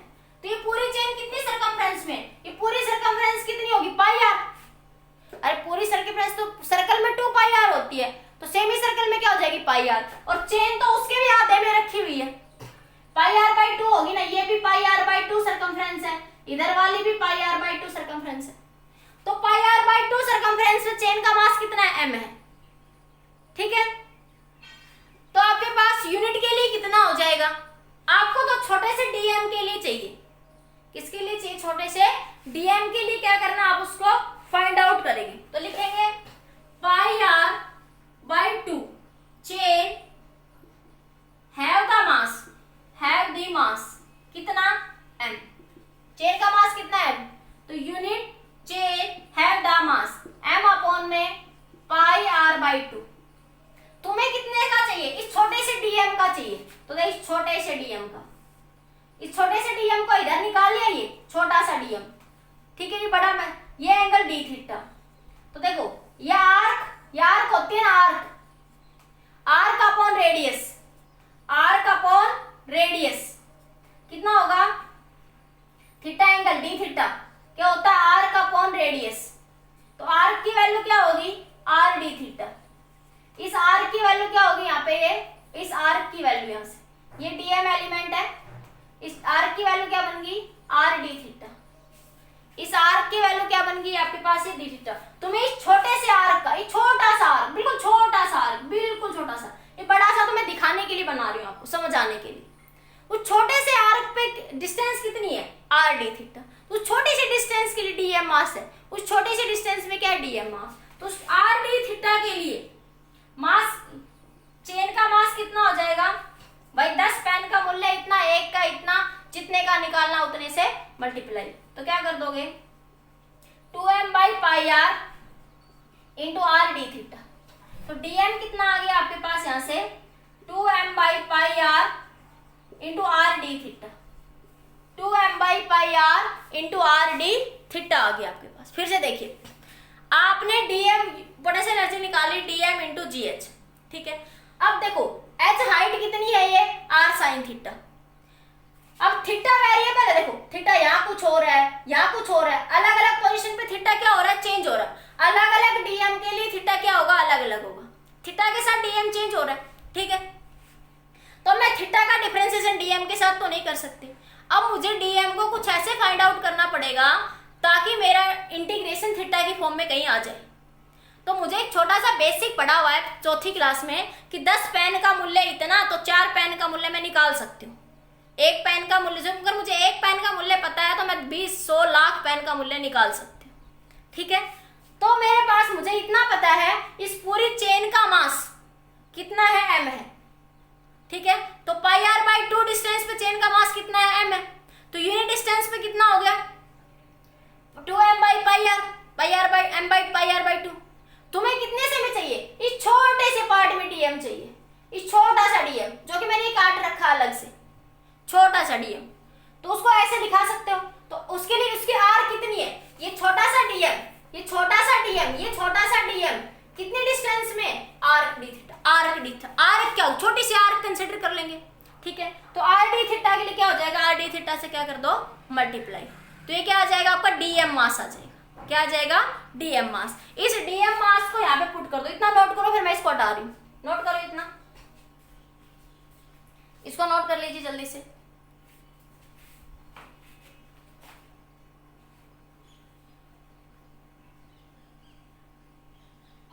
तो ये पूरी चेन कितनी सरकमफ्रेंस में, ये पूरी सरकमफ्रेंस कितनी होगी, पाई आर। अरे पूरी सरकमफ्रेंस तो सर्कल में 2 पाई आर होती है, तो सेमी सर्कल में क्या हो जाएगी, पाई आर, और चेन तो उसके भी आधे में रखी हुई है, पाई आर बाई 2 होगी ना, ये भी पाई आर बाई 2 सरकमफ्रेंस है, इधर वाली भी पाई आर बाई 2 सरकमफ्रेंस है, तो पाई आर बाई 2 सरकमफ्रेंस में चेन का मास कितना है, m है, ठीक है। तो आपके पास यूनिट के लिए कितना हो जाएगा, आपको तो छोटे से dm के लिए चाहिए, किसके लिए चाहिए, छोटे से dm के लिए क्या करना, आप उसको फाइंड आउट करेंगे, तो लिखेंगे pi R by 2 chain have the mass, have the mass कितना, m, चेन का मास कितना है, तो unit chain have the mass m upon में पाई आर बाई 2। तुम्हें कितने का चाहिए, इस छोटे से dm का चाहिए, तो देख इस छोटे से dm का, इस छोटे से dm को इधर निकाल लिया, ये छोटा सा dm, ठीक है, ये बड़ा मैं, ये एंगल d थीटा, तो देखो ये आर्क होती है ना, arc upon radius, arc upon radius कितना होगा, थीटा एंगल d थीटा क्या होता है, आर्क अपॉन रेडियस, तो आर्क की वैल्यू क्या होगी, r d थीटा, इस आर्क की वैल्यू क्या होगी यहाँ पे, ये इस आर्क की वैल्यू, यहाँ से ये dm एलिमेंट है, इस आर्क की वैल्यू क्या बन गई, r d थीटा, इस आर्क की वैल्यू क्या बन गई आपके पास, ये d थीटा। तुम्हें इस छोटे से आर्क का, ये छोटा सा आर्क, बिल्कुल छोटा सा आर्क, बिल्कुल छोटा सा, ये बड़ा सा तो मैं दिखाने के लिए बना रही हूँ आपको, समझ आने के लिए, उस छोटे से आर्क पे कितनी है, आर डी थीटा। तो उस छोटी सी डिस्टेंस के लिए डीएम मास है, उस छोटी सी डिस्टेंस में क्या है, डीएम मास। तो आर डी थीटा के लिए मास, चेन का मास कितना हो जाएगा भाई, 10 पेन का मूल्य इतना, एक का इतना, जितने का निकालना उतने से मल्टीप्लाई। तो क्या कर दोगे, 2m/πr into R D theta. तो dm कितना आ गया आपके पास यहां से, 2m/πr into R D theta, 2m/πr into R D theta आ गया आपके पास। फिर से देखिए, आपने dm पोटेंशियल एनर्जी निकाली, dm इंटू जी एच, ठीक है। अब देखो h हाइट कितनी है, ये r साइन थीटा। अब थीटा वेरिएबल है, देखो थीटा यहाँ कुछ हो रहा है, यहाँ कुछ हो रहा है, अलग अलग पोजीशन पे थीटा क्या हो रहा है, चेंज हो रहा है। अलग अलग डीएम के लिए थीटा क्या होगा, अलग अलग होगा। थीटा के साथ डीएम चेंज हो रहा है, ठीक है। तो मैं थीटा का डिफरेंशिएशन डीएम के साथ तो नहीं कर सकती। अब मुझे डीएम को कुछ ऐसे फाइंड आउट करना पड़ेगा ताकि मेरा इंटीग्रेशन थीटा की फॉर्म में कहीं आ जाए। तो मुझे एक छोटा सा बेसिक पढ़ा हुआ है चौथी क्लास में कि 10 पेन का मूल्य इतना, तो 4 पेन का मूल्य मैं निकाल सकती हूँ। एक पेन का मूल्य, जब अगर मुझे एक पेन का मूल्य पता है तो मैं 20, 100, लाख पेन का मूल्य निकाल सकती हूँ, ठीक है। तो मेरे पास मुझे इतना पता है, इस पूरी चेन का मास कितना है, m है, ठीक है। तो πr/2 डिस्टेंस पे चेन का मास कितना है, m है। तो यूनिट डिस्टेंस पे कितना हो गया, 2m/πr, πr/m/πr/2। तुम्हें कितने से में चाहिए, इस छोटे से पार्ट में डीएम चाहिए, इस छोटा सा डीएम जो कि मैंने काट रखा अलग से, छोटा सा डीएम। तो उसको ऐसे दिखा सकते हो। तो उसके लिए उसकी आर कितनी है, ये छोटा सा डीएम, ये छोटा सा डीएम, ये छोटा सा डीएम, कितनी डिस्टेंस में, arc D theta, arc D theta. Arc क्या हो, छोटी सी आर्क कंसीडर कर लेंगे, ठीक है। तो आर डी थीटा के लिए क्या हो जाएगा, आर डी थीटा से क्या कर दो, मल्टीप्लाई। तो ये क्या आ जाएगा आपका, डीएम मास आ जाएगा। क्या आ जाएगा, डीएम मास। इस डीएम मास को यहाँ पे पुट कर दो, इतना नोट करो, फिर मैं इसको हटा रही हूँ। नोट करो इतना, इसको नोट कर लीजिए जल्दी से।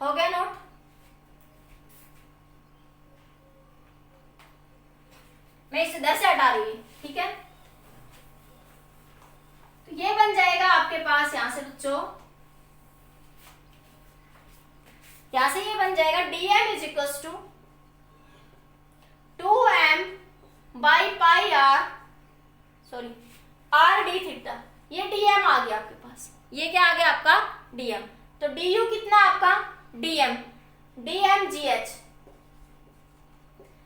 हो गया नोट। मैं इस इधर से हटा रही हूँ, ठीक है। तो ये बन जाएगा आपके पास यहां से बच्चों, यहां से ये बन जाएगा dm is equal to 2m/πr, sorry r d theta. ये dm आ गया आपके पास, ये क्या आ गया आपका, dm। तो du कितना आपका, dm, dmgh।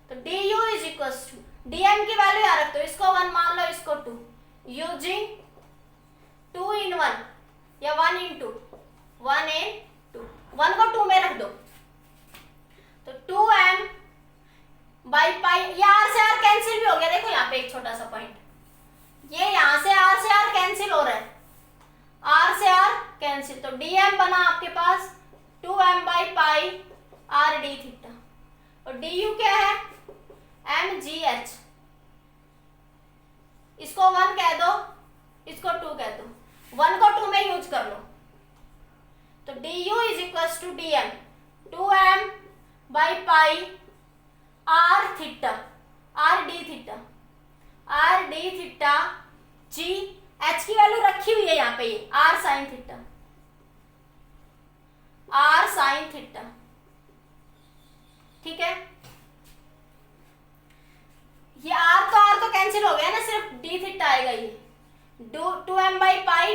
तो du is equal to, dm की वैल्यू याद रख दो, इसको 1 मान लो, इसको 2, यूजिंग 2 in 1 या 1 in 2, 1 in 2, 1 को 2 में रख दो। तो 2m/π, ये r से r कैंसिल भी हो गया, देखो यहाँ पे एक छोटा सा पॉइंट, ये यहाँ से r से r कैंसिल हो रहा है, r से r कैंसिल। तो dm बना आपके पास 2m/π r d थीटा, और du क्या है, mgh। इसको 1 कह दो, इसको 2 कह दो, 1 को 2 में यूज कर लो। तो du is equal to dm 2m/π r theta, r d theta, r d theta g, h की वैल्यू रखी हुई है यहाँ पे, ये r sine theta, r sine theta, ठीक है। ये r तो कैंसिल हो गया ना, सिर्फ d थीटा आएगा, ये 2m/π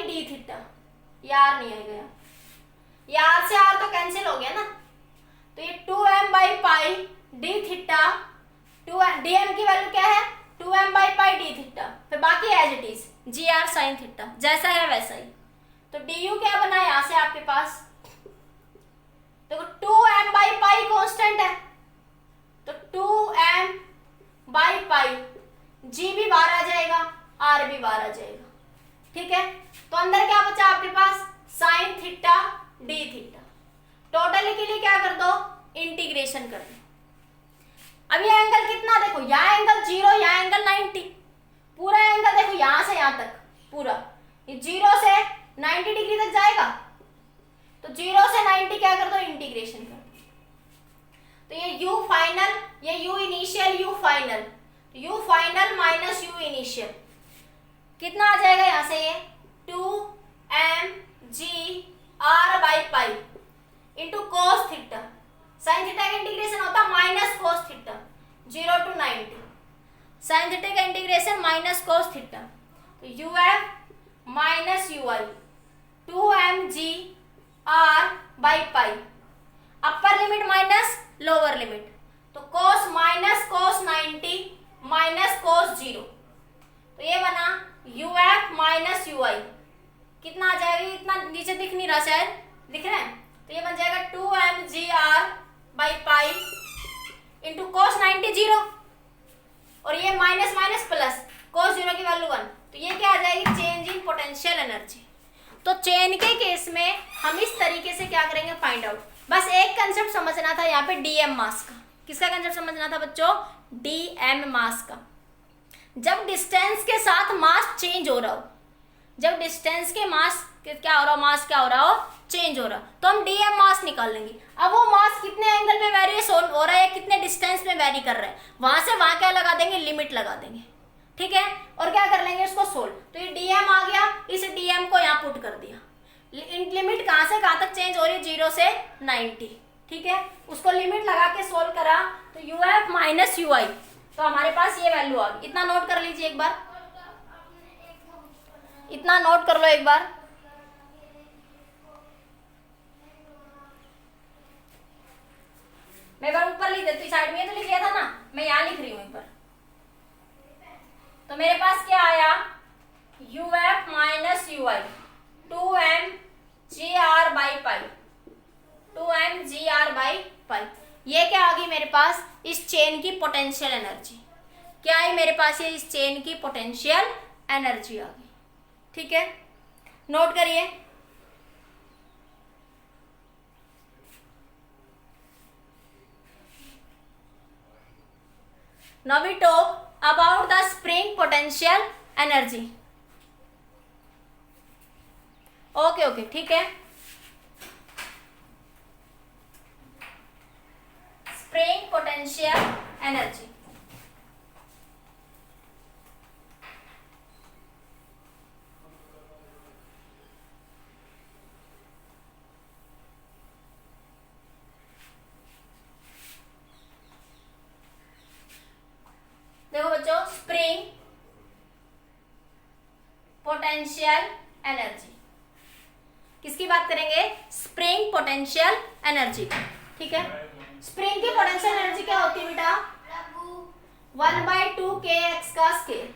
d थीटा, ये r नहीं आएगा, ये r से r तो कैंसिल हो गया ना। तो ये 2m/π d थीटा, dm की वैल्यू क्या है, 2m/π d थीटा, फिर बाकी as it is gr sine theta, जैसा है वैसा ही। तो du क्या बना यहां से आपके पास, देखो 2m/π कांस्टेंट है, तो 2m/π, g भी बाहर आ जाएगा, r भी बाहर आ जाएगा, ठीक है। तो अंदर क्या बचा आपके पास, sine theta d theta. Total के लिए क्या कर दो, इंटीग्रेशन कर दो। अब ये एंगल कितना, देखो यहाँ एंगल 0, यहाँ एंगल 90, पूरा एंगल देखो यहाँ से यहाँ तक पूरा, ये 0 से 90 डिग्री तक जाएगा। तो 0 से 90 क्या कर दो, इंटीग्रेशन कर दो। तो ये u फाइनल, ये u initial, u final, u final minus u initial, कितना आ जाएगा यहाँ से ये 2mgr/पाई into cos theta. Sine theta का इंटीग्रेशन होता है minus cos theta 0 to 90। Sine theta का इंटीग्रेशन माइनस cos थीटा, तो uf माइनस ui 2mgr/पाई, upper limit minus lower limit, तो cos minus cos 90 minus cos 0, तो ये बना uf माइनस ui। कितना आ जाएगा, इतना नीचे दिख नहीं रहा, शायद दिख रहा है, तो ये बन जाएगा 2mgr/पाई इंटू cos 90 0, और ये माइनस माइनस प्लस cos 0 की वैल्यू 1, तो ये क्या आ जाएगी चेंज इन पोटेंशियल एनर्जी। तो चेन के केस में हम इस तरीके से क्या करेंगे फाइंड आउट। बस एक कंसेप्ट समझना था यहाँ पे डीएम मास का। किसका कंसेप्ट समझना था बच्चों, डीएम मास का। जब डिस्टेंस के साथ मास चेंज हो रहा हो, जब डिस्टेंस के मास क्या हो रहा हो, मास क्या हो रहा हो, चेंज हो रहा, तो हम डीएम मास निकाल लेंगे। अब वो मास कितने एंगल में वेरिएशन हो रहा है, कितने डिस्टेंस में वेरी कर रहा है, वहां से वहां क्या लगा देंगे, लिमिट लगा देंगे, ठीक है, और क्या कर लेंगे इसको सोल्व। तो ये डीएम आ गया, इस डीएम को यहाँ पुट कर दिया। लिमिट कहाँ से कहाँ तक चेंज हो रही है, 0 से 90, ठीक है, उसको लिमिट लगा के सोल्व करा, तो यूएफ माइनस यूआई, तो हमारे पास ये वैल्यू आ गई। इतना नोट कर लीजिए एक बार, इतना नोट कर लो एक बार। मैं बार ऊपर लिख देती, साइड में तो लिख लिया था ना, मैं यहाँ लिख रही हूँ ऊपर। तो मेरे पास क्या आया, uf माइनस ui 2mgr/पाई, 2mgr/पाई, ये क्या आ गई मेरे पास, इस चेन की पोटेंशियल एनर्जी। क्या आई मेरे पास, ये इस चेन की पोटेंशियल एनर्जी आ गई, ठीक है, नोट करिए। Now we talk about the spring potential energy. Okay, ठीक है। स्प्रिंग पोटेंशियल एनर्जी, देखो बच्चों, स्प्रिंग पोटेंशियल एनर्जी, किसकी बात करेंगे, स्प्रिंग पोटेंशियल एनर्जी, ठीक है। स्प्रिंग की पोटेंशियल एनर्जी क्या होती है बेटा, 1/2 kx का स्केयर।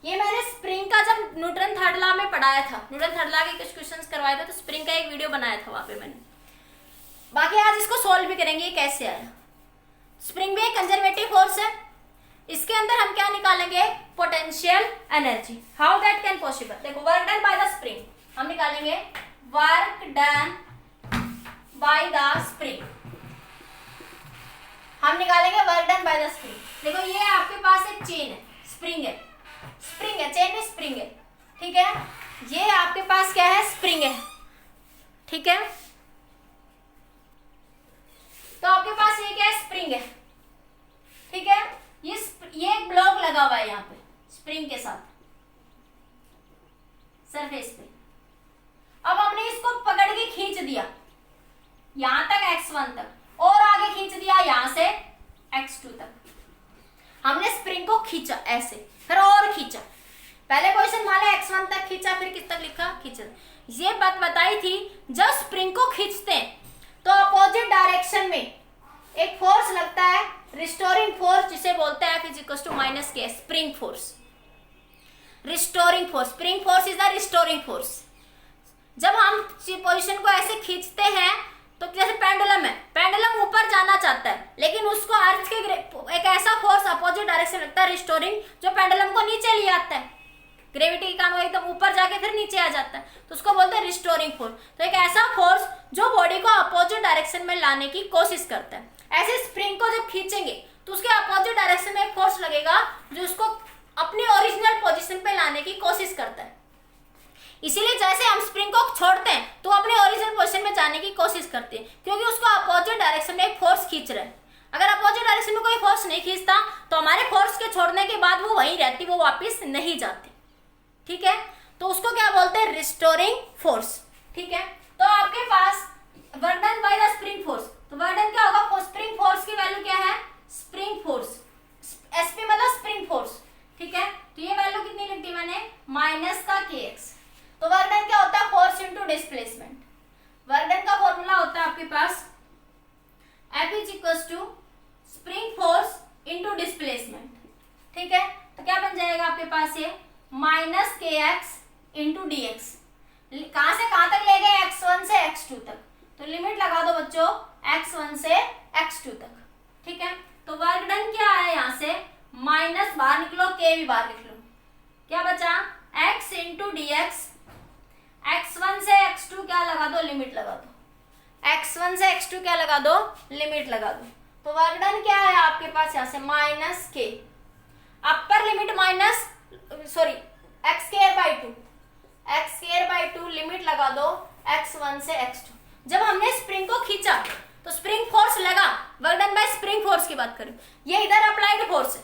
ये मैंने स्प्रिंग का जब न्यूटन थर्ड लॉ में पढ़ाया था, न्यूटन थर्ड लॉ के कुछ क्वेश्चंस करवाए थे, तो स्प्रिंग का एक वीडियो बनाया था वहां पे मैंने। बाकी आज इसको सोल्व भी करेंगे, ये कैसे आया। स्प्रिंग भी एक कंजर्वेटिव फोर्स है, इसके अंदर हम क्या निकालेंगे, potential energy. How that can possible, देखो work done by the spring, हम निकालेंगे work done by the spring, हम निकालेंगे work done by the spring. देखो ये आपके पास एक चेन है, स्प्रिंग है, स्प्रिंग है, चेन में स्प्रिंग है, ठीक है, ये आपके पास क्या है, स्प्रिंग है, ठीक है, तो आपके पास ये क्या है, स्प्रिंग है, ठीक है, ये एक ब्लॉक लगा हुआ है यहाँ पे स्प्रिंग के साथ सरफेस पे। अब हमने इसको पकड़ के खींच दिया यहां तक x1 तक, और आगे खींच दिया यहां से x2 तक। हमने स्प्रिंग को खींचा ऐसे, फिर और खींचा, पहले पोजीशन वाले x1 तक खींचा, फिर किस तक लिखा, खींचा। ये बात बताई थी, जब स्प्रिंग को खींचते हैं तो अपोजिट डायरेक्शन में एक फोर्स लगता है, रिस्टोरिंग फोर्स, जिसे बोलते हैं F = -k, spring force, restoring force. Spring force is the restoring force. जब हम पोजीशन को ऐसे खींचते हैं तो जैसे पेंडुलम है, पेंडुलम ऊपर जाना चाहता है, लेकिन उसको अर्थ के एक ऐसा फोर्स अपोजिट डायरेक्शन लगता है, रिस्टोरिंग, जो पेंडुलम को नीचे ले आता है। ग्रेविटी के कारण वो एकदम ऊपर जाके फिर नीचे आ जाता है, तो उसको बोलते हैं रिस्टोरिंग फोर्स। तो एक ऐसा फोर्स जो बॉडी को अपोजिट डायरेक्शन में लाने की कोशिश करता है। ऐसे स्प्रिंग को जब खींचेंगे तो उसके अपोजिट डायरेक्शन में एक फोर्स लगेगा जो उसको अपनी ओरिजिनल पोजीशन पे लाने की कोशिश करता है। इसीलिए जैसे हम स्प्रिंग को छोड़ते हैं तो अपने ओरिजिनल पोजीशन में जाने की कोशिश करते हैं, क्योंकि उसको अपोजिट डायरेक्शन में एक फोर्स खींच रहा है। अगर अपोजिट डायरेक्शन में कोई फोर्स नहीं खींचता तो हमारे फोर्स के छोड़ने के बाद वो वहीं रहती, वो वापस नहीं जाती, ठीक है, तो उसको क्या बोलते हैं, रिस्टोरिंग फोर्स। ठीक है, तो आपके पास work done by the spring force, तो वर्क डन क्या होगा, स्प्रिंग फोर्स की वैल्यू क्या है, स्प्रिंग फोर्स, एसपी मतलब स्प्रिंग फोर्स। ठीक है, तो ये वैल्यू कितनी लिख दी मैंने, माइनस का kx। तो वर्क डन क्या होता है, force into displacement. Work done का फॉर्मूला होता है आपके पास F is equal to spring force into displacement. ठीक है, तो क्या बन जाएगा आपके पास ये minus kx into D X. कहां से कहां तक ले गए, x1 से x2 तक, तो लिमिट लगा दो बच्चों x1 से x2 तक। ठीक है, तो वर्क डन क्या है, यहां से माइनस बाहर निकलो, k भी बाहर निकलो, क्या बचा x into D x, x1 से x2 क्या लगा दो, लिमिट लगा दो, x1 से x2 क्या लगा दो, लिमिट लगा दो। तो वर्क डन क्या है आपके पास, यहां से minus k, upper limit minus sorry x square by two, x square by two, limit लगा दो x1 से x2। जब हमने स्प्रिंग को खींचा तो स्प्रिंग फोर्स लगा, work done bye spring force की बात करें, ये इधर अप्लाइड फोर्स है।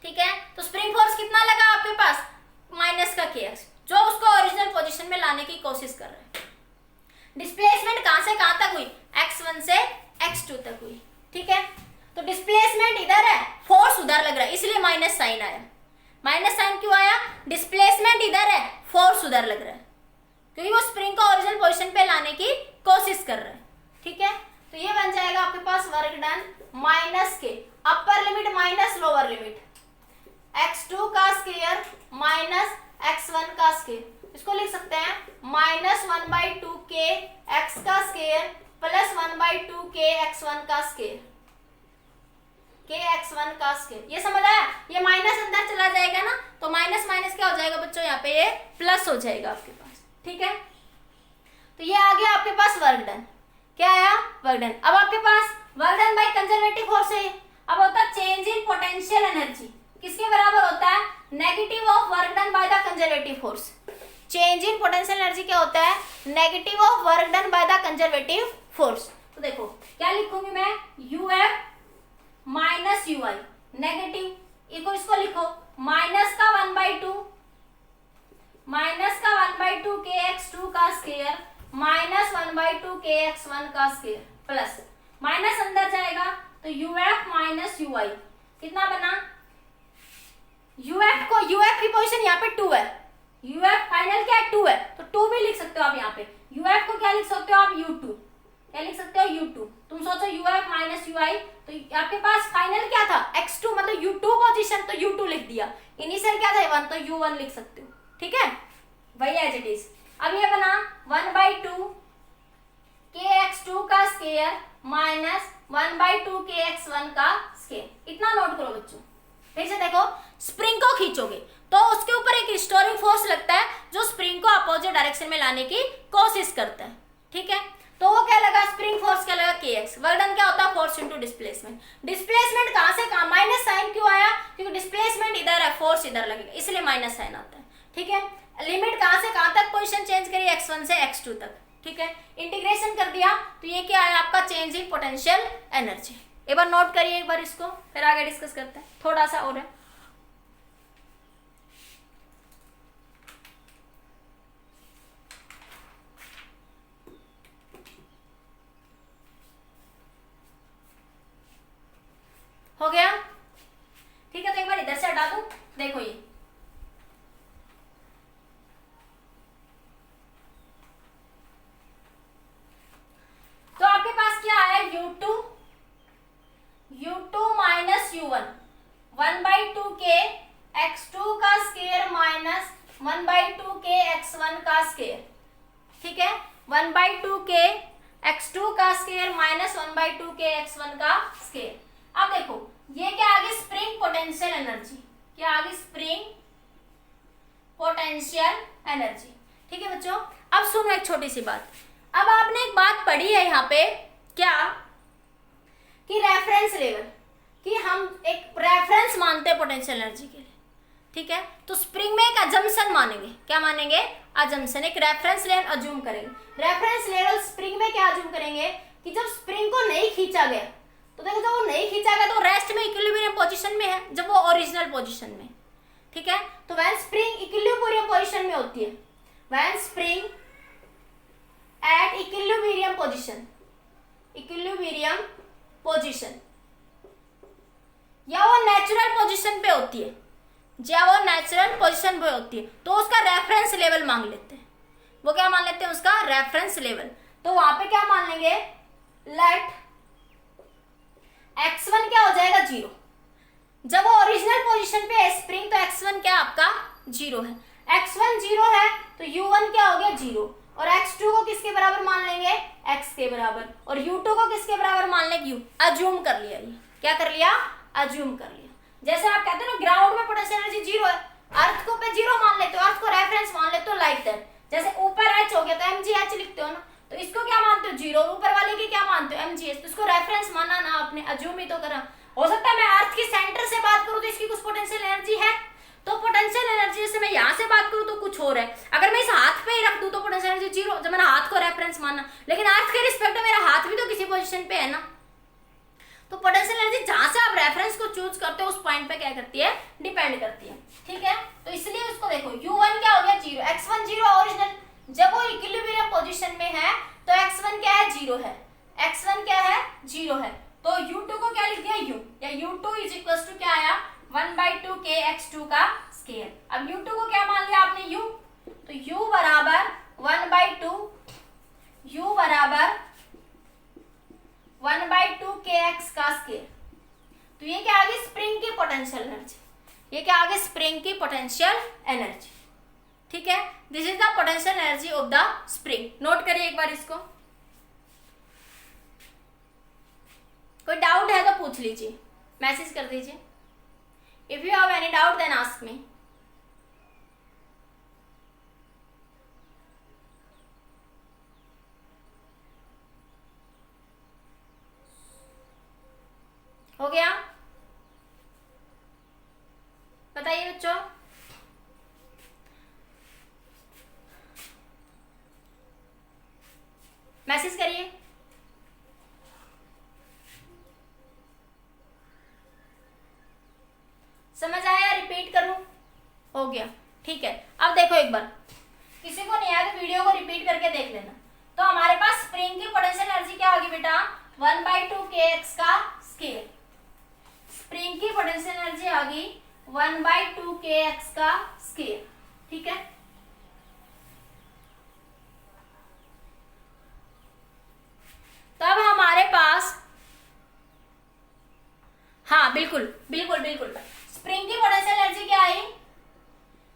ठीक है, तो स्प्रिंग फोर्स कितना लगा आपके पास, माइनस का kx, जो उसको ओरिजिनल पोजीशन में लाने की कोशिश कर रहे हैं। डिस्प्लेसमेंट कहां से कहां तक हुई, x1 से x2 तक हुई। ठीक है, तो डिस्प्लेसमेंट इधर है, फोर्स उधर लग रहा है, इसलिए माइनस साइन आया। माइनस साइन क्यों आया, डिस्प्लेसमेंट इधर है, फोर्स उधर लग रहा है, क्योंकि वो स्प्रिंग को ओरिजिनल पोजीशन पे लाने की कोशिश कर रहे हैं। ठीक है, तो ये बन जाएगा आपके पास वर्क डन माइनस के, अपर limit minus lower limit, x2 का स्क्वायर माइनस x1 का स्क्वायर, इसको लिख सकते हैं माइनस 1/2 k x का स्क्वायर प्लस 1/2 k x1 का स्क्वायर, k x1 का स्क्वायर। ये समझ आया, ये माइनस अंदर चला जाएगा ना, तो माइनस माइनस क्या हो जाएगा बच्चों, यहाँ पे ये प्लस हो जाएगा आपके पास। ठीक है, तो ये आ गया आपके पास वर्क डन, क्या आया, वर्क डन। अब आपके पास work done by conservative force है, अब होता है चेंज इन पोटेंशियल एनर्जी, किसके बराबर होता है, negative of work done by the conservative force. Change in potential energy क्या होता है, negative of work done by the conservative force. तो देखो क्या लिखूंगी मैं, uf माइनस ui, नेगेटिव इसको लिखो माइनस का 1/2, माइनस का 1/2 kx2 का स्क्वायर माइनस 1/2 kx1 का स्क्वायर प्लस माइनस अंदर जाएगा, तो uf माइनस ui कितना बना, uf को, uf की पोजीशन यहाँ पे 2 है, uf फाइनल क्या है 2 है, तो 2 भी लिख सकते हो आप यहाँ पे, uf को क्या लिख सकते हो आप, u2, क्या लिख सकते हो u2। तुम सोचो uf माइनस ui, तो आपके पास फाइनल क्या था x2, मतलब u2 पोजीशन, तो u2 लिख दिया, इनिशियल क्या था 1, तो u1 लिख सकते हो। ठीक है, वही एज इट इज। अब ये बना 1/2 kx2 का स्क्वायर माइनस 1/2 kx1 का स्क्वायर, इतना नोट करो बच्चों। फिर से देखो, स्प्रिंग को खींचोगे तो उसके ऊपर एक रिस्टोरिंग फोर्स लगता है, जो स्प्रिंग को अपोजिट डायरेक्शन में लाने की कोशिश करता है। ठीक है, तो वो क्या लगा, स्प्रिंग फोर्स क्या लगा, kx। वर्क डन क्या होता है, फोर्स इनटू डिस्प्लेसमेंट। डिस्प्लेसमेंट कहां से कहां, माइनस साइन क्यों आया, क्योंकि डिस्प्लेसमेंट इधर है, फोर्स इधर लगेगा, इसलिए माइनस साइन आता है। ठीक है, लिमिट कहां से कहां तक पोजीशन चेंज करी, x1 से x2 तक। ठीक है, इंटीग्रेशन कर दिया, तो ये क्या आया आपका, चेंज इन पोटेंशियल एनर्जी। एक बार नोट करिए एक बार इसको, फिर आगे डिस्कस करते हैं, थोड़ा सा और है। हो गया, ठीक है, तो एक बार इधर से हटा दूं, देखो ये तो आपके पास क्या है, u2 minus u1, 1/2 k x2 का स्क्वायर माइनस 1/2 k x1 का स्क्वायर। ठीक है, 1/2 k x2 का स्क्वायर माइनस 1/2 k x1 का स्क्वायर। अब देखो ये क्या आ गई, स्प्रिंग पोटेंशियल एनर्जी, क्या आ गई, स्प्रिंग पोटेंशियल एनर्जी। ठीक है बच्चों, अब सुनो एक छोटी सी बात, अब आपने एक बात पढ़ी है यहाँ पे, क्या कि रेफरेंस लेवल, कि हम एक रेफरेंस मानते हैं पोटेंशियल एनर्जी के लिए। ठीक है, तो स्प्रिंग में एक अजम्पशन मानेंगे, क्या मानेंगे, अजम्पशन, एक रेफरेंस लेवल अज्यूम करेंगे। रेफरेंस लेवल स्प्रिंग में क्या अज्यूम करेंगे, कि जब स्प्रिंग को नहीं खींचा गया, तो देखो जब वो नहीं खींचा गया तो रेस्ट में इक्विलिब्रियम पोजीशन में है, जब वो ओरिजिनल पोजीशन में, ठीक है। तो व्हेन स्प्रिंग इक्विलिब्रियम पोजीशन में होती है, when spring at equilibrium position, equilibrium position, या वो नेचुरल पोजीशन पे होती है, या वो नेचुरल पोजीशन पे होती है, तो उसका रेफरेंस लेवल मांग लेते हैं। वो क्या मान लेते हैं? उसका रेफरेंस लेवल। तो वहां पे क्या मान लेंगे? लेट x1 क्या हो जाएगा? 0। जब वो ओरिजिनल पोजीशन पे है स्प्रिंग, तो x1 क्या आपका 0 है। x1 0 है तो u1 क्या हो गया? 0। और x2 को किसके बराबर मान लेंगे? x के बराबर। और u2 को किसके बराबर मान लेंगे? u। अज्यूम कर लिया। ये क्या कर लिया? अज्यूम कर लिया। जैसे आप कहते हैं ना ग्राउंड में पोटेंशियल एनर्जी 0 है, अर्थ को पे 0 मान लेते हो, अर्थ को रेफरेंस मान लेते हो, लाइक दैट। जैसे ऊपर h हो गया तो mgh लिखते हो ना, तो इसको क्या मानते हो? 0। ऊपर वाले की क्या मानते हो? mgh। तो इसको रेफरेंस माना ना आपने, अज्यूम ही तो करा। हो सकता है मैं अर्थ की सेंटर से बात करूं तो इसकी कुछ पोटेंशियल एनर्जी है, तो पोटेंशियल एनर्जी जैसे मैं यहाँ से बात करूं तो कुछ और है। अगर मैं इस हाथ पे ही रख दूं तो पोटेंशियल एनर्जी 0, जब मैंने हाथ को रेफरेंस माना। लेकिन अर्थ के रिस्पेक्ट में मेरा हाथ भी तो किसी पोजीशन पे है ना, तो पोटेंशियल एनर्जी जहां से आप रेफरेंस को चूज करते हो उस पॉइंट पे क्या करती है? डिपेंड करती है। ठीक है, तो इसलिए उसको देखो u1 क्या हो गया? 0। x1 0 ओरिजिनल, जब वो इक्विलिब्रियम पोजीशन में है तो x1 क्या है? 0 है। x1 क्या है? 0 है। तो u2 को क्या लिख दिया? u, या u2 इज इक्वल टू क्या आया? 1/2 k x2 का स्केयर। अब u2 को क्या मान लिया आपने? u, तो u बराबर 1/2, u बराबर 1/2 kx का स्केयर। तो ये क्या आ गई? स्प्रिंग की पोटेंशियल एनर्जी। ये क्या आ गई? स्प्रिंग की पोटेंशियल एनर्जी। ठीक है, this is the potential energy of the spring. Note करिए एक बार इसको। कोई डाउट है तो पूछ लीजिए, मैसेज कर दीजिए। If you have any doubt then ask me. हो गया? बताइए बच्चों। मैसेज करिए। समझ आया? रिपीट करूं? हो गया, ठीक है। अब देखो एक बार, किसी को नहीं आया तो वीडियो को रिपीट करके देख लेना। तो हमारे पास स्प्रिंग की पोटेंशियल एनर्जी क्या होगी बेटा? 1/2 kx का स्केयर। स्प्रिंग की पोटेंशियल एनर्जी आ गई 1/2 kx का स्केयर। ठीक है, तब हमारे पास, हाँ बिल्कुल बिल्कुल बिल्कुल, स्प्रिंग की पोटेंशियल एनर्जी क्या आई?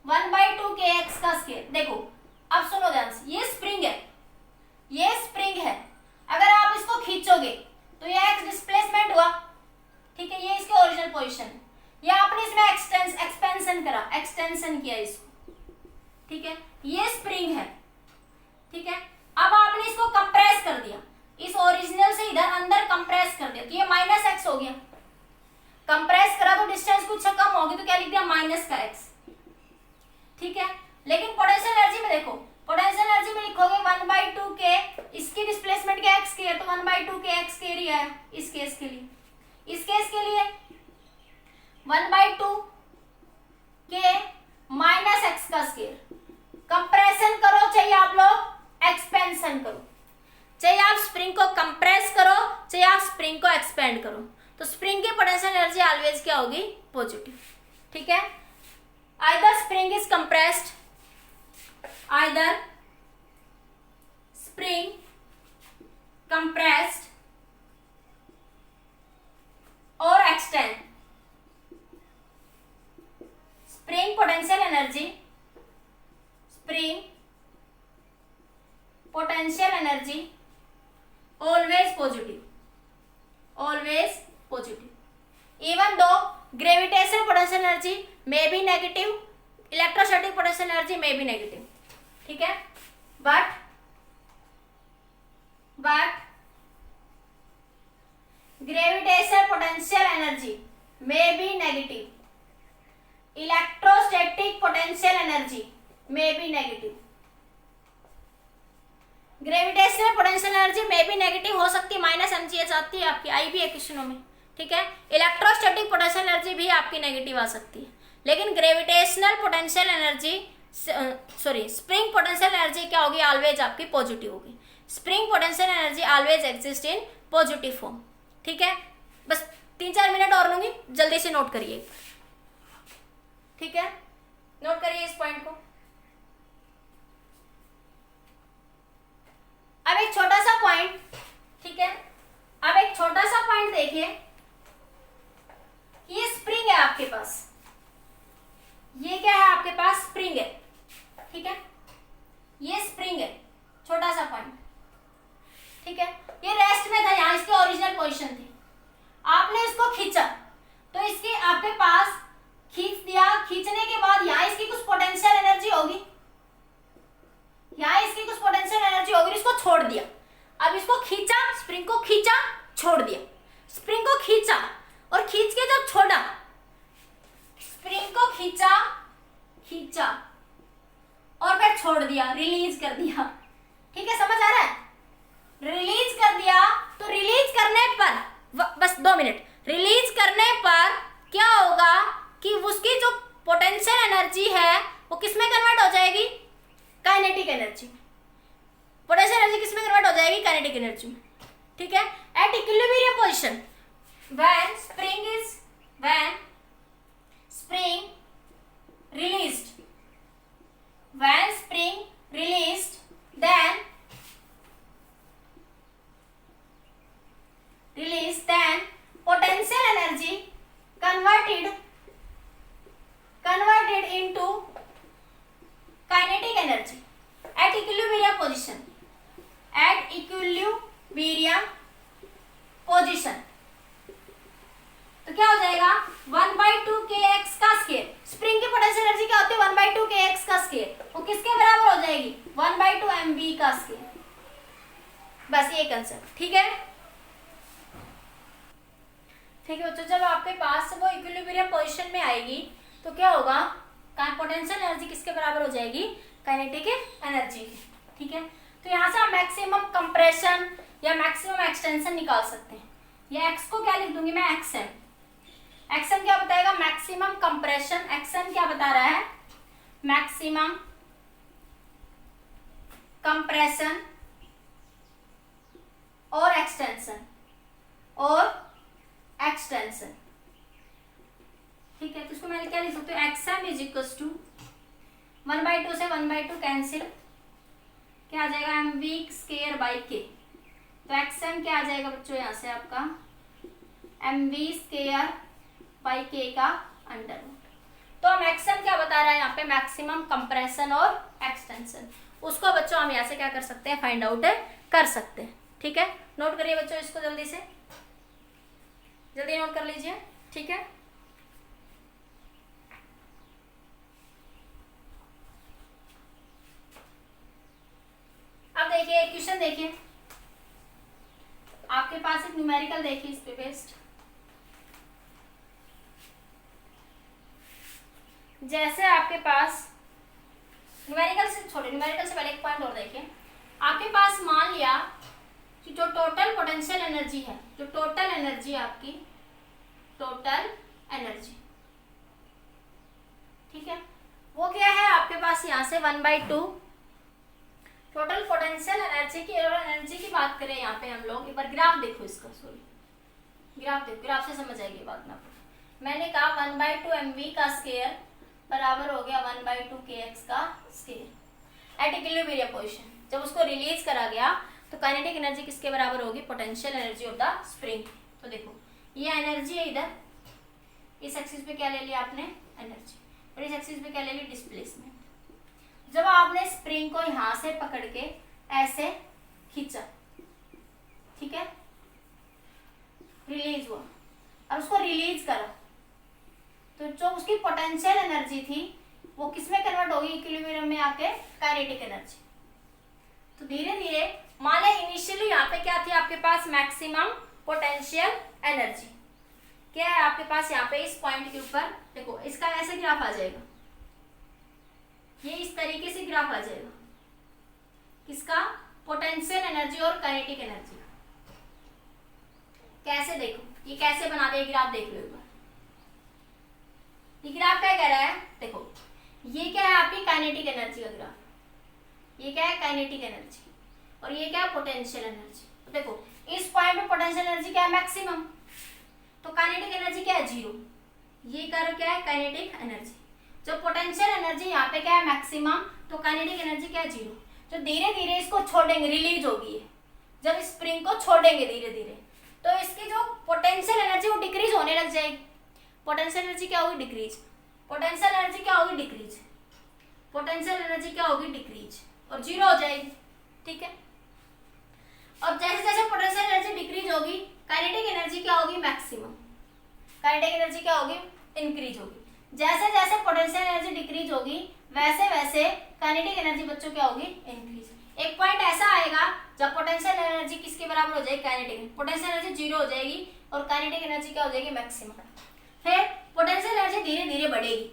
1/2 kx का स्केयर। देखो अब सुनो ध्यान से, ये स्प्रिंग है, ये स्प्रिंग है। अगर आप इसको खींचोगे तो ये x डिस्प्लेसमेंट हुआ। ठीक है, ये इसके ओरिजिनल पोजीशन है। या आपने इसमें एक्सपेंशन करा, एक्सटेंशन किया इसको। ठीक है, ये स्प्रिंग है। ठीक है, अब आपने इसको कंप्रेस कर दिया, इस ओरिजिनल से इधर अंदर कंप्रेस कर दिया, तो ये -x हो गया। कंप्रेस करा तो डिस्टेंस कुछ कम होगी, तो क्या लिख दिया? माइनस का x। ठीक है, लेकिन पोटेंशियल एनर्जी में देखो, पोटेंशियल एनर्जी में लिखोगे 1/2 k, इसकी डिस्प्लेसमेंट क्या x के है, तो 1/2 k x के ही है इस केस के लिए। इस केस के लिए 1/2 k माइनस x का स्केयर। कंप्रेशन करो चाहे आप लोग एक्सपेंशन करो, चाहे आप स्प्रिंग को कंप्रेस करो चाहे आप स्प्रिंग को एक्सपेंड करो, तो स्प्रिंग की पोटेंशियल एनर्जी ऑलवेज क्या होगी? पॉजिटिव। ठीक है, either spring is compressed, either spring compressed और extend. Spring potential energy, spring potential energy always positive, always positive. Even though gravitational potential energy may be negative, electrostatic potential energy may be negative. ठीक है, but gravitational potential energy may be negative, electrostatic potential energy may be negative. Gravitational potential energy may be negative हो सकती है, -mgh आती है आपकी, आई भी है क्वेश्चनों में। ठीक है, इलेक्ट्रोस्टैटिक पोटेंशियल एनर्जी भी आपकी नेगेटिव आ सकती है। लेकिन gravitational potential energy spring potential energy क्या होगी, ऑलवेज आपकी पॉजिटिव होगी। Spring potential energy always exist in positive form. ठीक है, बस 3-4 मिनट और लूंगी, जल्दी से नोट करिए। ठीक है, नोट करिए इस पॉइंट को। अब एक छोटा सा पॉइंट, ठीक है, अब एक छोटा सा पॉइंट देखिए, ये स्प्रिंग है आपके पास, ये क्या है आपके पास, स्प्रिंग है। ठीक है, ये स्प्रिंग है, छोटा सा पॉइंट। ठीक है, ये रेस्ट में था, यहाँ इसकी ओरिजिनल पोजीशन थी, आपने इसको खींचा तो इसके आपके पास खींच दिया, खींचने के बाद यहाँ इसकी कुछ पोटेंशियल एनर्जी होगी, यहाँ इसकी कुछ पोटेंशियल एनर्जी होगी, इसको छोड़ दिया। अब इसको खींचा, स्प्रिंग को खींचा, छोड़ दिया, स्प्रिंग को खींचा और खींच के जब छोड़ा, स्प्रिंग को खींचा, खींचा और फिर छोड़ दिया, रिलीज कर दिया। ठीक है, समझ आ रहा है, रिलीज कर दिया। तो रिलीज करने पर बस 2 मिनट, रिलीज करने पर क्या होगा कि उसकी जो पोटेंशियल एनर्जी है वो किस में कन्वर्ट हो जाएगी, काइनेटिक एनर्जी। पोटेंशियल एनर्जी किस में कन्वर्ट हो जाएगी, काइनेटिक एनर्जी में। ठीक है, at equilibrium position when spring released, when spring released, then potential energy converted into kinetic energy at equilibrium position, at equilibrium position। तो क्या हो जाएगा, 1/2 kx का स्केयर। स्प्रिंग की पोटेंशियल एनर्जी क्या होती है, 1/2 kx का स्केयर, वो किसके बराबर हो जाएगी, 1/2 mv का स्केयर। बस ये कंसेप्ट। ठीक है, ठीक है बच्चों, जब आपके पास वो इक्विलिब्रियम पोजीशन में आएगी तो क्या होगा, पोटेंशियल एनर्जी किसके बराबर हो जाएगी, काइनेटिक एनर्जी की। ठीक है, तो यहाँ से आप मैक्सिमम कंप्रेशन या मैक्सिमम एक्सटेंशन निकाल सकते हैं। या एक्स को क्या लिख दूंगी मैं, एक्सएम। एक्सएम क्या बताएगा, मैक्सिमम कंप्रेशन। एक्सएम क्या बता रहा है, मैक्सिमम कंप्रेशन और एक्सटेंशन, ठीक है, तो इसको मैं क्या लिख सकती हूँ, एक्सएम इज इक्वल टू 1/2 से 1/2 कैंसिल, क्या आ जाएगा, एम वी स्केयर बाई के। तो एक्सएम क्या आ जाएगा बच्चों, यहाँ से आपका एम वी स्केयर बाई के का अंडर रूट। तो हम एक्सएम क्या बता रहा है यहाँ पे, मैक्सिमम कंप्रेशन और एक्सटेंशन। उसको बच्चों हम यहाँ से क्या कर सकते हैं, फाइंड आउट कर सकते हैं। ठीक है, नोट करिए बच्चों इसको, जल्दी से जल्दी नोट कर लीजिए। ठीक है, अब देखिए क्वेश्चन, देखिए आपके पास एक न्यूमेरिकल देखिए इस पे बेस्ड। जैसे आपके पास न्यूमेरिकल से छोड़े, न्यूमेरिकल से पहले एक पॉइंट और देखिए। आपके पास मान लिया कि जो टोटल पोटेंशियल एनर्जी है, जो टोटल एनर्जी आपकी, टोटल एनर्जी, ठीक है, वो क्या है आपके पास, यहाँ से 1/2 टोटल पोटेंशियल एनर्जी की, एनर्जी की बात करें यहाँ पे हम लोग, एक बार ग्राफ देखो इसका, सॉरी ग्राफ देखो, ग्राफ से समझ आएगी बात ना। मैंने कहा 1/2 mv का स्केयर बराबर हो गया 1/2 kx का स्केयर एट इक्विलिब्रियम पोजीशन। जब उसको रिलीज करा गया तो काइनेटिक एनर्जी किसके बराबर होगी, potential energy of the spring. तो देखो ये एनर्जी है, इधर इस एक्सिस पे क्या ले लिया आपने, एनर्जी, और इस एक्सिस पे क्या ले लिया, डिस्प्लेसमेंट। जब आपने स्प्रिंग को यहां से पकड़ के ऐसे खींचा, ठीक है, रिलीज हुआ, और उसको रिलीज करा, तो जो उसकी पोटेंशियल एनर्जी थी वो किसमें कन्वर्ट होगी, इक्विलिब्रियम में आके काइनेटिक एनर्जी। तो धीरे धीरे मान लें इनिशियली यहाँ पे क्या थी आपके पास, मैक्सिमम पोटेंशियल एनर्जी क्या है आपके पास, यहाँ पे इस पॉइंट के ऊपर देखो, इसका ऐसे ग्राफ आ जाएगा, ये इस तरीके से ग्राफ आ जाएगा, किसका, पोटेंशियल एनर्जी और काइनेटिक एनर्जी। कैसे देखो, ये कैसे बना दे ग्राफ, देख लो एक बार। ये ग्राफ क्या कह रहा है, देखो ये क्या है आपकी काइनेटिक एनर्जी का ग्राफ, ये क्या है काइनेटिक एनर्जी, और ये क्या है पोटेंशियल एनर्जी। तो देखो इस पॉइंट पे पोटेंशियल एनर्जी क्या है मैक्सिमम, तो काइनेटिक एनर्जी क्या है 0, ये कर्व क्या है काइनेटिक एनर्जी। जो पोटेंशियल एनर्जी यहाँ पे क्या है मैक्सिमम, तो काइनेटिक एनर्जी क्या है 0। जो धीरे धीरे इसको छोड़ेंगे रिलीज होगी, जब स्प्रिंग को छोड़ेंगे धीरे धीरे तो इसकी जो पोटेंशियल एनर्जी वो डिक्रीज होने लग जाएगी। पोटेंशियल एनर्जी क्या होगी डिक्रीज, पोटेंशियल एनर्जी क्या होगी डिक्रीज, पोटेंशियल एनर्जी क्या होगी डिक्रीज, और 0 हो जाएगी, ठीक है। और जैसे जैसे पोटेंशियल एनर्जी डिक्रीज होगी काइनेटिक एनर्जी क्या होगी मैक्सिमम, काइनेटिक एनर्जी क्या होगी इंक्रीज होगी। जैसे जैसे पोटेंशियल एनर्जी डिक्रीज होगी वैसे वैसे काइनेटिक एनर्जी बच्चों क्या होगी इंक्रीज। एक पॉइंट ऐसा आएगा जब पोटेंशियल एनर्जी किसके बराबर हो जाएगी काइनेटिक, पोटेंशियल एनर्जी 0 हो जाएगी और काइनेटिक एनर्जी क्या हो जाएगी मैक्सिमम। फिर पोटेंशियल एनर्जी धीरे धीरे बढ़ेगी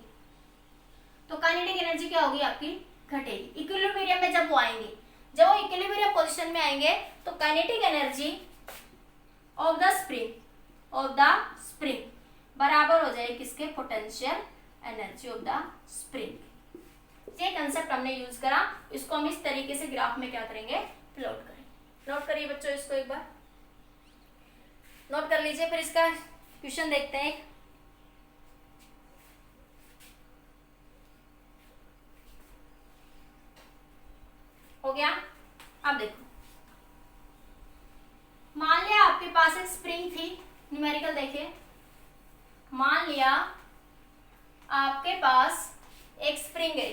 तो काइनेटिक एनर्जी क्या होगी आपकी घटेगी। इक्विलिब्रियम में जब वो आएंगे, जब वो इक्विलिब्रियम पोजीशन में आएंगे तो kinetic energy of the spring बराबर हो जाएगी किसके potential energy of the spring. ये कंसेप्ट हमने यूज करा, इसको हम इस तरीके से ग्राफ में क्या करेंगे प्लॉट करेंगे। नोट करिए बच्चों, इसको एक बार नोट कर लीजिए, फिर इसका क्वेश्चन देखते हैं। हो गया। अब देखो मान लिया आपके पास एक स्प्रिंग थी, न्यूमेरिकल देखिए, मान लिया आपके पास एक स्प्रिंग है,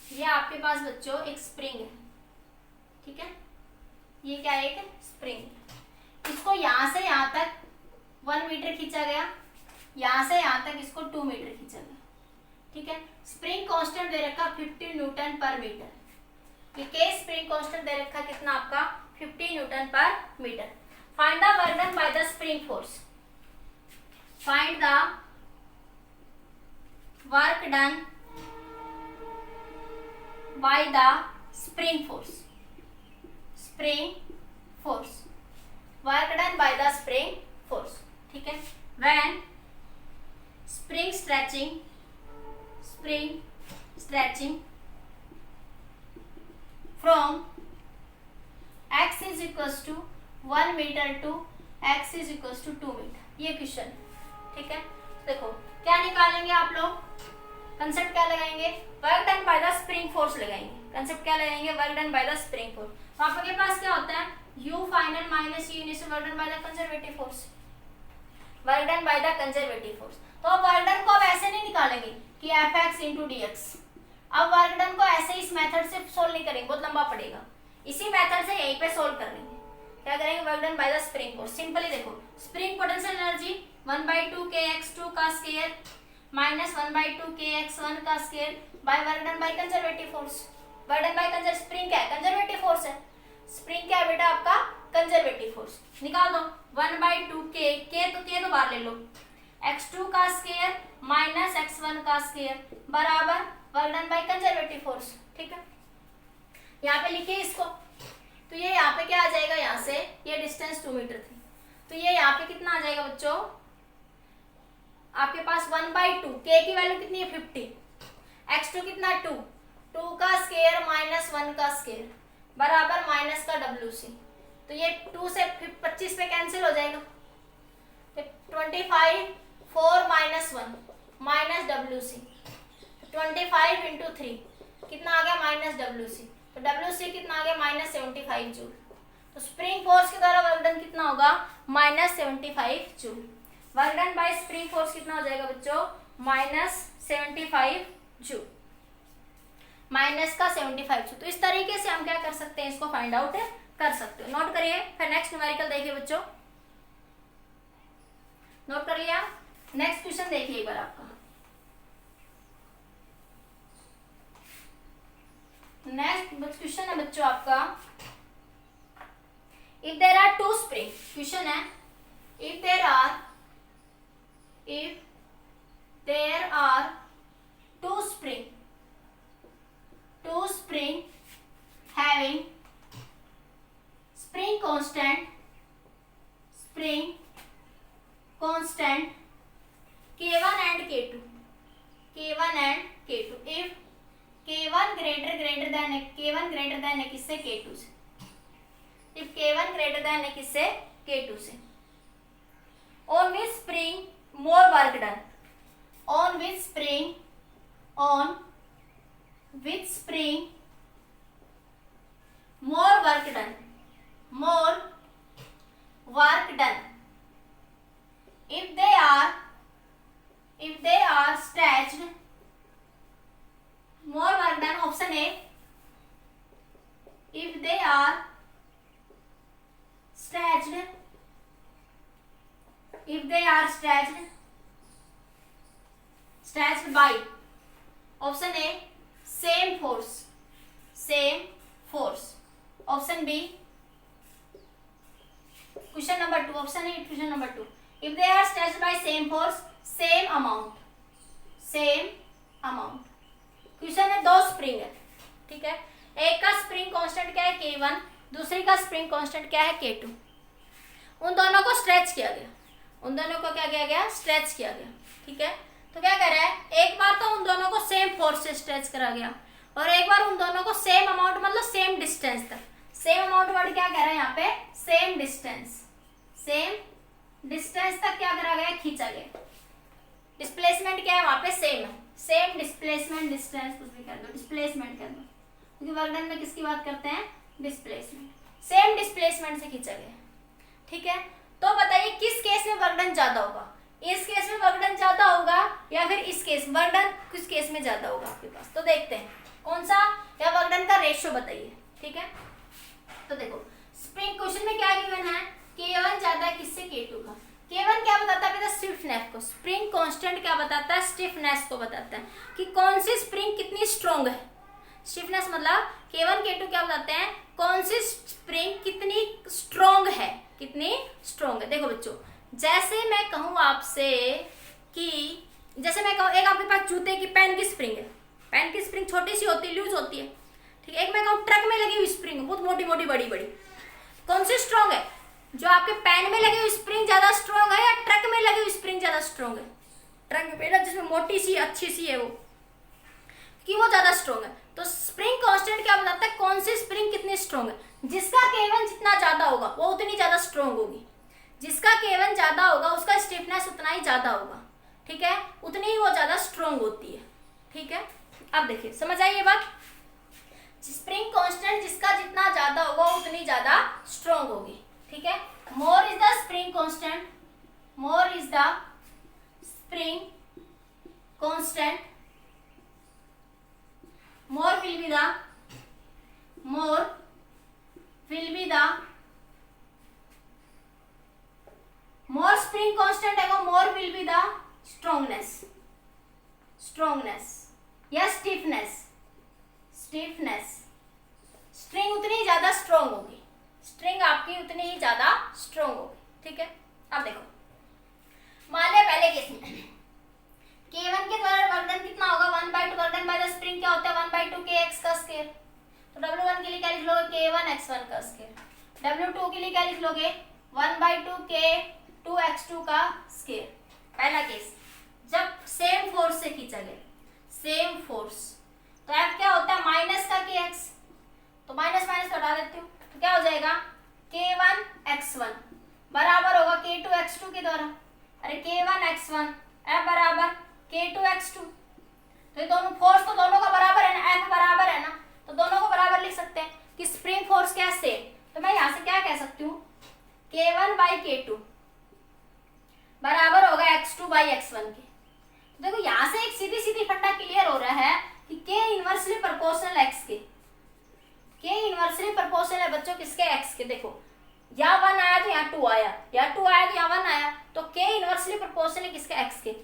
ये आपके पास बच्चों एक स्प्रिंग है, ठीक है, ये क्या है एक स्प्रिंग। इसको यहां से यहां तक 1 मीटर खींचा गया, यहां से यहां तक इसको 2 मीटर खींचा गया, ठीक है। स्प्रिंग कांस्टेंट दे रखा 50 न्यूटन पर मीटर, ये के स्प्रिंग कांस्टेंट दे रखा कितना आपका 50 newton per metre. Find the work done by the spring force, find the work done by the spring force, work done by the spring force, ठीक है। when spring stretching from x is equals to 1 meter to x is equals to 2 meter, ये question, ठीक है। देखो क्या निकालेंगे आप लोग, कंसेप्ट क्या लगाएंगे, work done by the spring force लगाएंगे। कंसेप्ट क्या लगाएंगे, work done by the spring force. तो आपके पास क्या होता है u final minus u initial work done by the conservative force, work done by the conservative force. तो अब वर्क डन को अब ऐसे नहीं निकालेंगे कि fx into dx, अब वर्क डन को ऐसे इस मेथड से सोल्व नहीं करेंगे, बहुत लंबा पड़ेगा, इसी मेथड से यहीं पे सोल्व कर लेंगे। क्या करेंगे, work done by the spring force. Simply देखो स्प्रिंग पोटेंशियल एनर्जी 1/2 kx2 का स्क्वायर माइनस 1/2 kx1 का square by work done by conservative force. Work done bye Kanjar spring क्या है कंजर्वेटिव फोर्स है, स्प्रिंग क्या है बेटा आपका कंजर्वेटिव फोर्स। निकाल दो 1/2 k तो बाहर ले लो, x2 का स्क्वायर माइनस x1 का स्क्वायर बराबर work done by conservative force, ठीक है। यहाँ पे लिखिए इसको, तो ये यहाँ पे क्या आ जाएगा, यहाँ से ये डिस्टेंस 2 मीटर थी, तो ये यहाँ पे कितना आ जाएगा बच्चों आपके पास 1/2, k की वैल्यू कितनी है 50, x2 कितना 2 का स्क्वायर माइनस 1 का स्क्वायर बराबर माइनस का wc, तो ये 2 से 25 पे कैंसिल हो जाएगा, तो 25 4 माइनस 1 माइनस wc, 25 इंटू 3 कितना आ गया माइनस wc, तो wc कितना आ गया माइनस 75 जूल। तो स्प्रिंग फोर्स के द्वारा वर्क डन कितना होगा minus 75 joule. Work done bye spring force कितना हो जाएगा बच्चों माइनस 75 जूल, माइनस का 75 जूल। तो इस तरीके से हम क्या कर सकते हैं, इसको फाइंड आउट कर सकते हो। नोट करिए, फिर नेक्स्ट न्यूमेरिकल देखिए बच्चों, नोट कर लिया। नेक्स्ट क्वेश्चन देखिए एक बार आपका, नेक्स्ट क्वेश्चन है बच्चों आपका, if there are 2 spring, question है if there are 2 spring having spring constant K1 and K2, then है किससे, K2 से। इफ K1 ग्रेटर देन है किससे, K2 से। On which spring more work done, on which spring, on which spring more work done, more work done, if they are stretched, more work done, option A, if they are stretched, if they are stretched by, option A, same force, same force, option B, question number 2, option A, question number 2, if they are stretched by same force, same amount, same amount। Question है, दो spring है, ठीक है, एक का spring constant क्या है, K1, दूसरी का स्प्रिंग कांस्टेंट क्या है, K2। उन दोनों को स्ट्रेच किया गया, उन दोनों को क्या किया गया, स्ट्रेच किया गया, ठीक है। तो क्या कर रहा है, एक बार तो उन दोनों को सेम फोर्स से स्ट्रेच करा गया, और एक बार उन दोनों को सेम अमाउंट मतलब सेम डिस्टेंस तक, सेम अमाउंट वर्ड क्या कह रहा है यहाँ पे, सेम डिस्टेंस, सेम डिस्टेंस तक क्या करा गया, खींचा गया। डिस्प्लेसमेंट क्या है वहां पे, सेम है, सेम डिस्प्लेसमेंट, डिस्टेंस कुछ भी कर दो, डिस्प्लेसमेंट कर दो, क्योंकि वर्क डन में किसकी बात करते हैं, डिस्प्लेसमेंट, सेम डिस्प्लेसमेंट से खींचा गया, ठीक है। तो बताइए किस केस में वर्क डन ज्यादा होगा, इस केस में वर्क डन ज्यादा होगा या फिर इस केस में, वर्क डन किस केस में ज्यादा होगा आपके पास, तो देखते हैं कौन सा, या वर्क डन का रेशियो बताइए, ठीक है। तो देखो स्प्रिंग क्वेश्चन में क्या गिवन है, K1 ज्यादा है किससे, K2 का। K1 क्या बताता है बेटा, स्टिफनेस को, स्प्रिंग कांस्टेंट क्या बताता है, स्टिफनेस को बताता है कि कौन सी स्प्रिंग कितनी स्ट्रॉन्ग है। स्टिफनेस मतलब K1 K2 क्या बताते हैं, कौन सी स्प्रिंग कितनी स्ट्रॉन्ग है, कितनी स्ट्रॉन्ग है। देखो बच्चों, जैसे मैं कहूँ आपसे कि, जैसे मैं कहूँ एक आपके पास जूते की पेन की स्प्रिंग है, पेन की स्प्रिंग छोटी सी होती है, लूज होती है, ठीक है। एक मैं कहूँ ट्रक में लगी हुई स्प्रिंग बहुत मोटी मोटी बड़ी बड़ी, कौन सी स्ट्रॉन्ग है, जो आपके पेन में लगी हुई स्प्रिंग ज्यादा स्ट्रॉन्ग है या ट्रक में लगी हुई स्प्रिंग ज्यादा स्ट्रॉन्ग है, ट्रक में जिसमें मोटी सी अच्छी सी है वो, कि वो ज्यादा स्ट्रॉन्ग है। तो स्प्रिंग कांस्टेंट क्या बताता है, कौन सी स्प्रिंग कितनी स्ट्रॉन्ग है, जिसका K1 जितना ज्यादा होगा वो उतनी ज्यादा स्ट्रॉन्ग होगी, जिसका K1 ज्यादा होगा उसका स्टिफनेस उतना ही ज्यादा होगा, ठीक है, उतनी ही वो ज्यादा स्ट्रॉन्ग होती है, ठीक है। अब देखिए समझ आई ये बात, स्प्रिंग कांस्टेंट जिसका जितना ज्यादा होगा उतनी ज्यादा स्ट्रॉन्ग होगी, ठीक है। More is the spring constant, more is the spring constant, more will be the, more will be the, more spring constant है, more will be the strongness, strongness या stiffness, stiffness, string उतनी ज्यादा strong होगी, string आपकी उतनी ही ज्यादा strong होगी, ठीक है। अब देखो मान लिया पहले केस में K1 के द्वारा वर्क डन कितना होगा, 1/2 work done by the spring क्या होता है, 1/2 Kx का स्क्वायर। तो W1 के लिए क्या लिख लोगे, K1 x1 का स्क्वायर। W2 के लिए क्या लिख लोगे, 1/2 K2x2 का स्क्वायर। पहला केस, जब सेम फोर्स से खींचा गया, सेम फोर्स, तो F क्या होता है, माइनस का Kx, तो माइनस माइनस हटा देती हूँ, तो क्या हो जाएगा, K1 x1 बराबर होगा K2 x2 के द्वारा, अरे K1 x1 F बराबर K2 x2, तो ये दोनों फोर्स तो दोनों का बराबर है ना, F बराबर है ना, तो दोनों को बराबर लिख सकते हैं कि स्प्रिंग फोर्स क्या है, सेम। तो मैं यहाँ से क्या कह सकती हूँ, K1 by K2 बराबर होगा x2 by x1 के। तो देखो यहाँ से एक सीधी सीधी फंडा क्लियर हो रहा है कि K इनवर्सली प्रोपोर्शनल x के, K इनवर्सली प्रोपोर्शनल है बच्चों किसके, x के। देखो यहाँ 1 आया तो यहाँ 2 आया, यहाँ 2 आया तो यहाँ 1 आया, तो K इनवर्सली प्रोपोर्शनल है किसके, x के।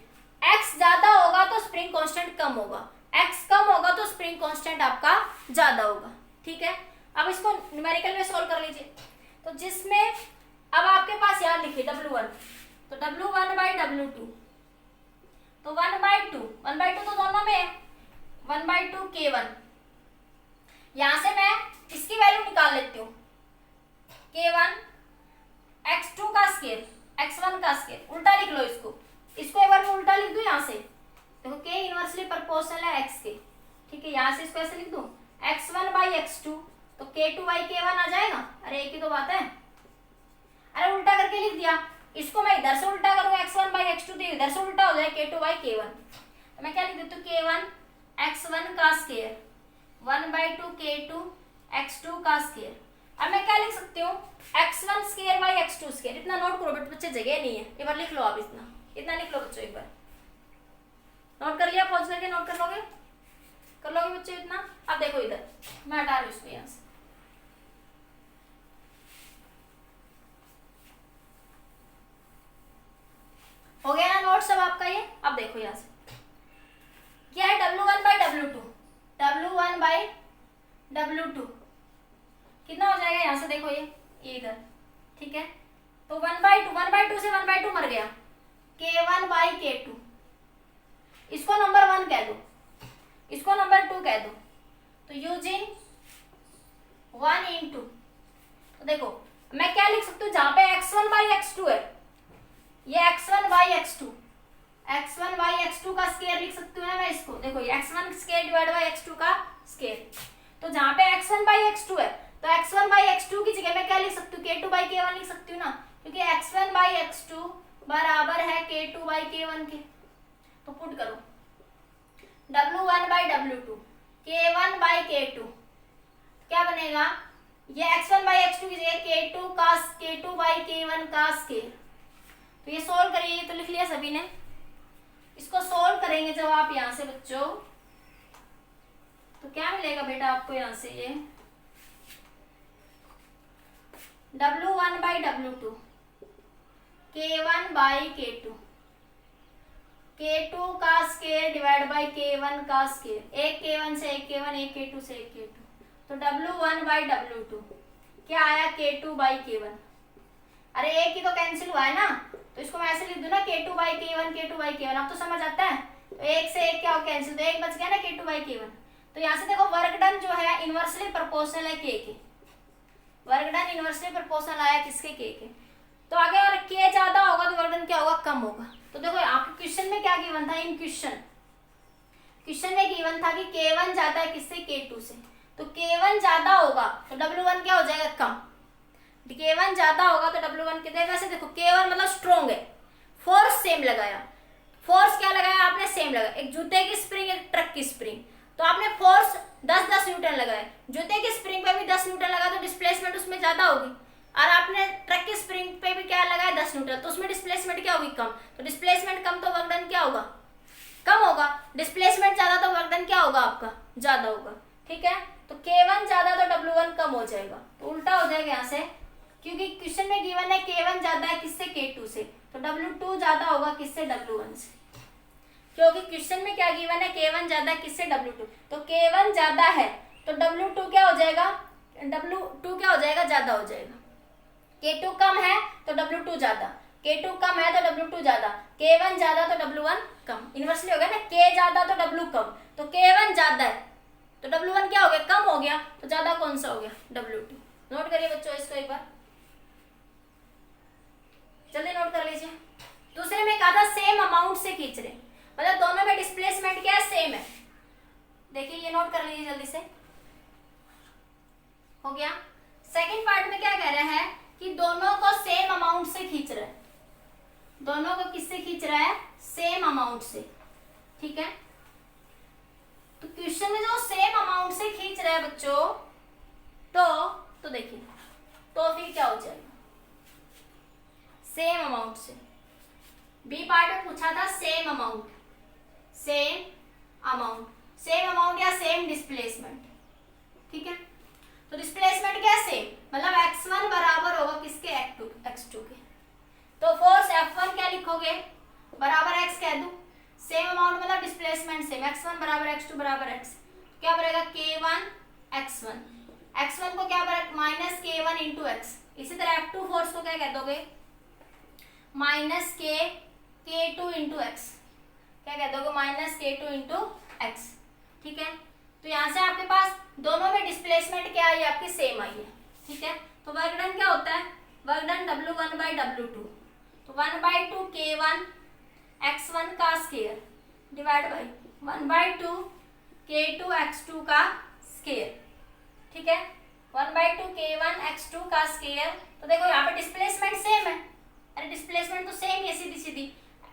x ज्यादा होगा तो स्प्रिंग कांस्टेंट कम होगा, x कम होगा तो स्प्रिंग कांस्टेंट आपका ज्यादा होगा, ठीक है। अब इसको न्यूमेरिकल में सोल्व कर लीजिए, तो जिसमें अब आपके पास यहाँ लिखिए W1, तो W1 by W2, तो 1/2 तो दोनों में है, 1/2 K1, यहां से मैं इसकी वैल्यू निकाल लेती हूँ, K1 x2 का स्क्वायर x1 का स्क्वायर, उल्टा लिख लो इसको, इसको एक बार मैं उल्टा लिख दूं यहाँ से, देखो K इनवर्सली प्रोपोर्शनल है x के, ठीक है। यहाँ से इसको ऐसे लिख दूं x1 by x2 तो K2/K1 आ जाएगा। अरे एक ही तो बात है। अरे उल्टा करके लिख दिया, इसको मैं इधर से उल्टा करूंगा x1/x2 तो इधर से उल्टा हो जाए K2/K1। तो मैं क्या लिख देती हूँ K1 x1 का स्क्वायर 1/2 K2 x2 का स्क्वायर। अब मैं क्या लिख सकती हूँ x1 square by x2 square. इतना नोट करो बच्चे, जगह नहीं है, एक बार लिख लो आप, इतना लिख लो बच्चों, एक बार नोट कर लिया, पॉज करके नोट कर लोगे बच्चों इतना। अब देखो इधर मैं हटा रही हूँ इसको यहाँ से, हो गया ना नोट सब आपका ये। अब देखो यहाँ से क्या है W1/W2, W1/W2 कितना हो जाएगा यहाँ से देखो ये इधर, ठीक है। तो 1/2 से 1/2 मर गया, K1/K2, इसको नंबर 1 कह दो, इसको नंबर 2 कह दो। तो यूजिंग 1 into, तो देखो मैं क्या लिख सकती हूँ, जहां पे x1/x2 है, ये x1/x2 का स्क्वायर लिख सकती हूँ ना मैं इसको। देखो ये x1 square divide by x2 का स्क्वायर। तो जहां पे x1/x2 है तो x1/x2 की जगह मैं क्या लिख सकती हूँ, K2/K1 लिख सकती हूँ ना, क्योंकि x1/x2 बराबर है K2/K1 के। तो पुट करो W1/W2 K1/K2 क्या बनेगा, ये x1/x2 की जगह K2/K1 का स्क्वायर। तो ये सोल्व करिए, तो लिख लिया सभी ने। इसको सोल्व करेंगे जब आप यहां से बच्चों, तो क्या मिलेगा बेटा आपको यहां से, ये W1/W2 K1/K2 K2 का स्क्वायर डिवाइड बाई K1 का स्क्वायर। एक K1 से एक K1, एक K2 से एक K2। तो W1/W2 क्या आया, K2/K1। अरे एक ही तो कैंसिल हुआ है ना, तो इसको मैं ऐसे लिख दूं ना K2/K1 K2/K1। अब तो समझ आता है। तो एक से एक क्या हो कैंसिल, तो एक बच गया ना K2/K1। तो यहाँ से देखो वर्क डन जो है इनवर्सली प्रोपोर्शनल है K के, वर्क डन इनवर्सली प्रोपोर्शनल आया किसके, K के। तो आगे और K ज्यादा होगा तो वर्क डन क्या होगा, कम होगा। तो देखो आपके क्वेश्चन में क्या गिवन था, इन क्वेश्चन में गिवन था कि K1 ज्यादा है किससे, K2 से। तो K1 ज्यादा होगा तो W1 क्या हो जाएगा, कम। K1 ज्यादा होगा तो W1 कितना। वैसे देखो K1 मतलब स्ट्रॉन्ग है, फोर्स सेम लगाया, फोर्स क्या लगाया आपने, सेम लगाया। एक जूते की स्प्रिंग, एक ट्रक की स्प्रिंग, तो आपने फोर्स 10-10 न्यूटन लगाए। जूते की स्प्रिंग पे भी 10 न्यूटन लगा तो डिस्प्लेसमेंट उसमें ज्यादा होगी, और आपने ट्रक की स्प्रिंग पे भी क्या लगाया, 10 न्यूटन, तो उसमें डिस्प्लेसमेंट क्या होगी, कम। तो डिस्प्लेसमेंट कम तो वर्क डन क्या होगा, कम होगा। डिस्प्लेसमेंट ज्यादा तो वर्क डन क्या होगा आपका, ज्यादा होगा, ठीक है। तो K1 ज्यादा तो W1 कम हो जाएगा। तो उल्टा हो जाएगा यहाँ से, क्योंकि क्वेश्चन में गिवन है K1 ज्यादा है किससे, K2 से, तो W2 ज्यादा होगा किससे, W1 से। क्योंकि क्वेश्चन में क्या गिवन है, K1 ज्यादा है किससे, W2। तो K1 ज्यादा है तो W2 क्या हो जाएगा, W2 क्या हो जाएगा, ज्यादा हो जाएगा। K2 कम है तो W2 ज्यादा, K2 कम है तो W2 ज्यादा, K1 ज्यादा तो W1 कम। इनवर्सली हो गया ना, K ज्यादा तो W कम। तो K1 ज्यादा है तो W1 क्या हो गया, कम हो गया। तो ज्यादा कौन सा हो गया, W2। नोट करिए बच्चों इसको एक बार, जल्दी नोट कर लीजिए। दूसरे में कहा था सेम अमाउंट से खींच रहे, मतलब दोनों में डिस्प्लेसमेंट क्या है, सेम है। देखिए ये नोट कर लीजिए जल्दी से, हो गया। सेकंड पार्ट में क्या कह रहा है कि दोनों को सेम अमाउंट से खींच रहा है, दोनों को किससे खींच रहा है, सेम अमाउंट से, ठीक है। तो क्वेश्चन में जो सेम अमाउंट से खींच रहा है बच्चों, तो देखिए तो फिर क्या हो जाएगा, सेम अमाउंट से। बी पार्ट में पूछा था सेम अमाउंट, सेम अमाउंट या सेम डिस्प्लेसमेंट, ठीक है। तो डिस्प्लेसमेंट क्या है, सेम, मतलब x1 बराबर होगा किसके, x2 के। तो फोर्स F1 क्या लिखोगे, बराबर x कह दूं, सेम अमाउंट मतलब डिस्प्लेसमेंट सेम, x1 बराबर x2 बराबर x, क्या बनेगा K1 x1 को क्या बनेगा माइनस K1 इंटू x। इसी तरह F2 फोर्स को क्या कह दोगे, माइनस K2 इंटू एक्स, क्या कह दोगे, माइनस K2 इंटू एक्स, ठीक है। तो यहाँ से आपके पास दोनों में डिस्प्लेसमेंट क्या आई, आपकी सेम आई है, ठीक है। तो वर्क डन क्या होता है, वर्क डन W1/W2, तो 1/2 K1 x1 का square divide by 1/2 K2 x2 का स्क्वायर, ठीक है, 1/2 K1x2 का स्क्वायर। तो देखो यहाँ पे डिस्प्लेसमेंट सेम है, अरे डिस्प्लेसमेंट तो सेम ही है, सीधी सीधी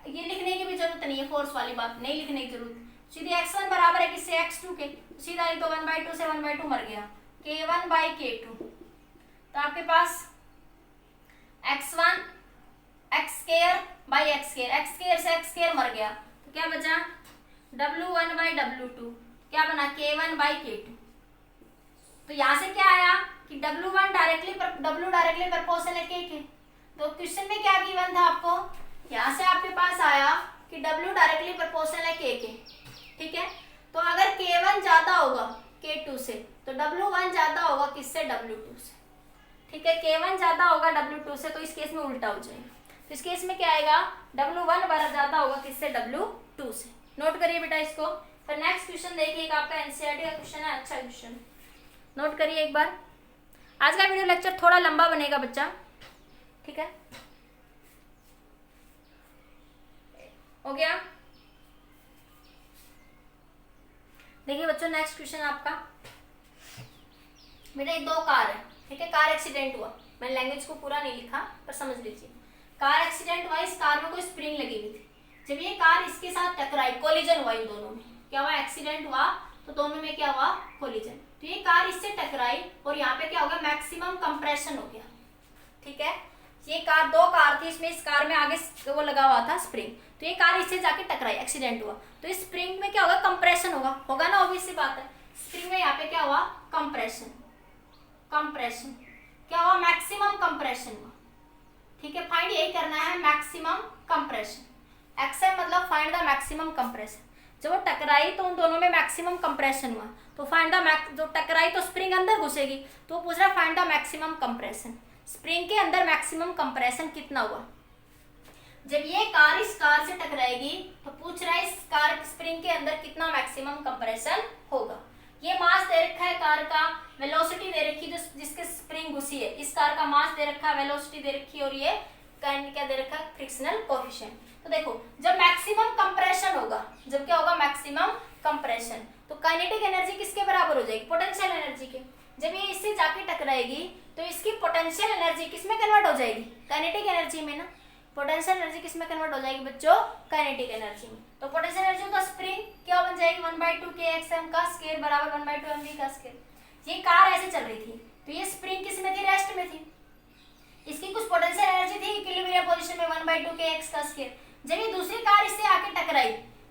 ये लिखने की भी जरूरत नहीं है, फोर्स वाली बात नहीं लिखने की जरूरत, सीधी x1 बराबर है किससे, x2 के, सीधा ही तो 1/2 से 1/2 मर गया, K1/K2। तो आपके पास x1 x² से x² मर गया, तो क्या बचा W1/W2, क्या बना K1/K2। तो यहाँ से क्या आया कि W1 डायरेक्टली प्रोपोर्शनल है K के। तो क्वेश्चन में क्या गिवन था आपको, यहाँ से आपके पास आया कि W डायरेक्टली प्रोपोर्शनल है K के, ठीक है। तो अगर K1 ज्यादा होगा K2 से तो W1 ज्यादा होगा किससे, W2 से, ठीक है। K1 ज्यादा होगा W2 से, तो इस केस में उल्टा हो जाएगा। तो इस केस में क्या आएगा, W1 बड़ा ज्यादा होगा किससे, W2 से। नोट करिए बेटा इसको। फिर नेक्स्ट क्वेश्चन देखिए, आपका एनसीईआरटी का क्वेश्चन है, अच्छा क्वेश्चन, नोट करिए एक बार। आज का वीडियो लेक्चर थोड़ा लंबा बनेगा बच्चा, ठीक है, हो गया। देखिए बच्चों नेक्स्ट क्वेश्चन आपका, बेटा दो कार है, ठीक है, कार एक्सीडेंट हुआ, मैंने लैंग्वेज को पूरा नहीं लिखा पर समझ लीजिए। कार एक्सीडेंट हुआ, इस कार में कोई स्प्रिंग लगी हुई थी, जब ये कार इसके साथ टकराई, कोलिजन हुआ इन दोनों में, क्या हुआ, एक्सीडेंट हुआ, तो दोनों में क्या हुआ, कोलिजन। तो ये कार इससे टकराई और यहाँ पे क्या हो गया, मैक्सिमम कंप्रेशन हो गया, ठीक है। ये कार, दो कार थी, इसमें इस कार में आगे वो लगा हुआ था स्प्रिंग, तो ये कार इससे जाके टकराई, एक्सीडेंट हुआ, तो इस स्प्रिंग में क्या होगा, कंप्रेशन होगा ना, ऑब्वियस सी बात है। स्प्रिंग में यहाँ पे क्या हुआ, कंप्रेशन क्या हुआ, मैक्सिमम कंप्रेशन हुआ, ठीक है। फाइंड यही करना है, मैक्सिमम कंप्रेशन, एक्सएम मतलब फाइंड द मैक्सिमम कंप्रेशन। जब वो टकराई तो उन दोनों में मैक्सिमम कंप्रेशन हुआ, तो फाइंड द जो टकराई तो स्प्रिंग अंदर घुसेगी, तो पूछ रहा है find the maximum compression, spring के अंदर मैक्सिमम कंप्रेशन कितना हुआ। जब ये कार इस कार से टकराएगी तो पूछ रहा है इस कार स्प्रिंग के अंदर कितना मैक्सिमम कंप्रेशन होगा। ये मास दे रखा है कार का, वेलोसिटी दे रखी है जिसके स्प्रिंग घुसी है, इस कार का मास दे रखा है, वेलोसिटी दे रखी है, और ये क्या दे रखा है, फ्रिक्शनल कोएफिशिएंट। तो देखो जब मैक्सिमम कंप्रेशन होगा, जब क्या होगा, मैक्सिमम कंप्रेशन, तो काइनेटिक एनर्जी किसके बराबर हो जाएगी, पोटेंशियल एनर्जी के। जब ये इससे जाके टकराएगी तो इसकी पोटेंशियल एनर्जी किसमें कन्वर्ट हो जाएगी, काइनेटिक एनर्जी में ना। पोटेंशियल एनर्जी किसमें कन्वर्ट हो जाएगी बच्चों, काइनेटिक एनर्जी में। तो पोटेंशियल एनर्जी का स्प्रिंग क्या बन जाएगी, 1/2 KXM का स्क्वायर बराबर 1/2 mv का स्क्वायर। ये कार ऐसे चल रही थी, तो ये स्प्रिंग किस में थी, रेस्ट में थी, इसकी कुछ पोटेंशियल एनर्जी थी इक्विलिब्रियम पोजीशन में 1/2 kx का स्क्वायर। जब ये दूसरी कार इससे आके टकराई,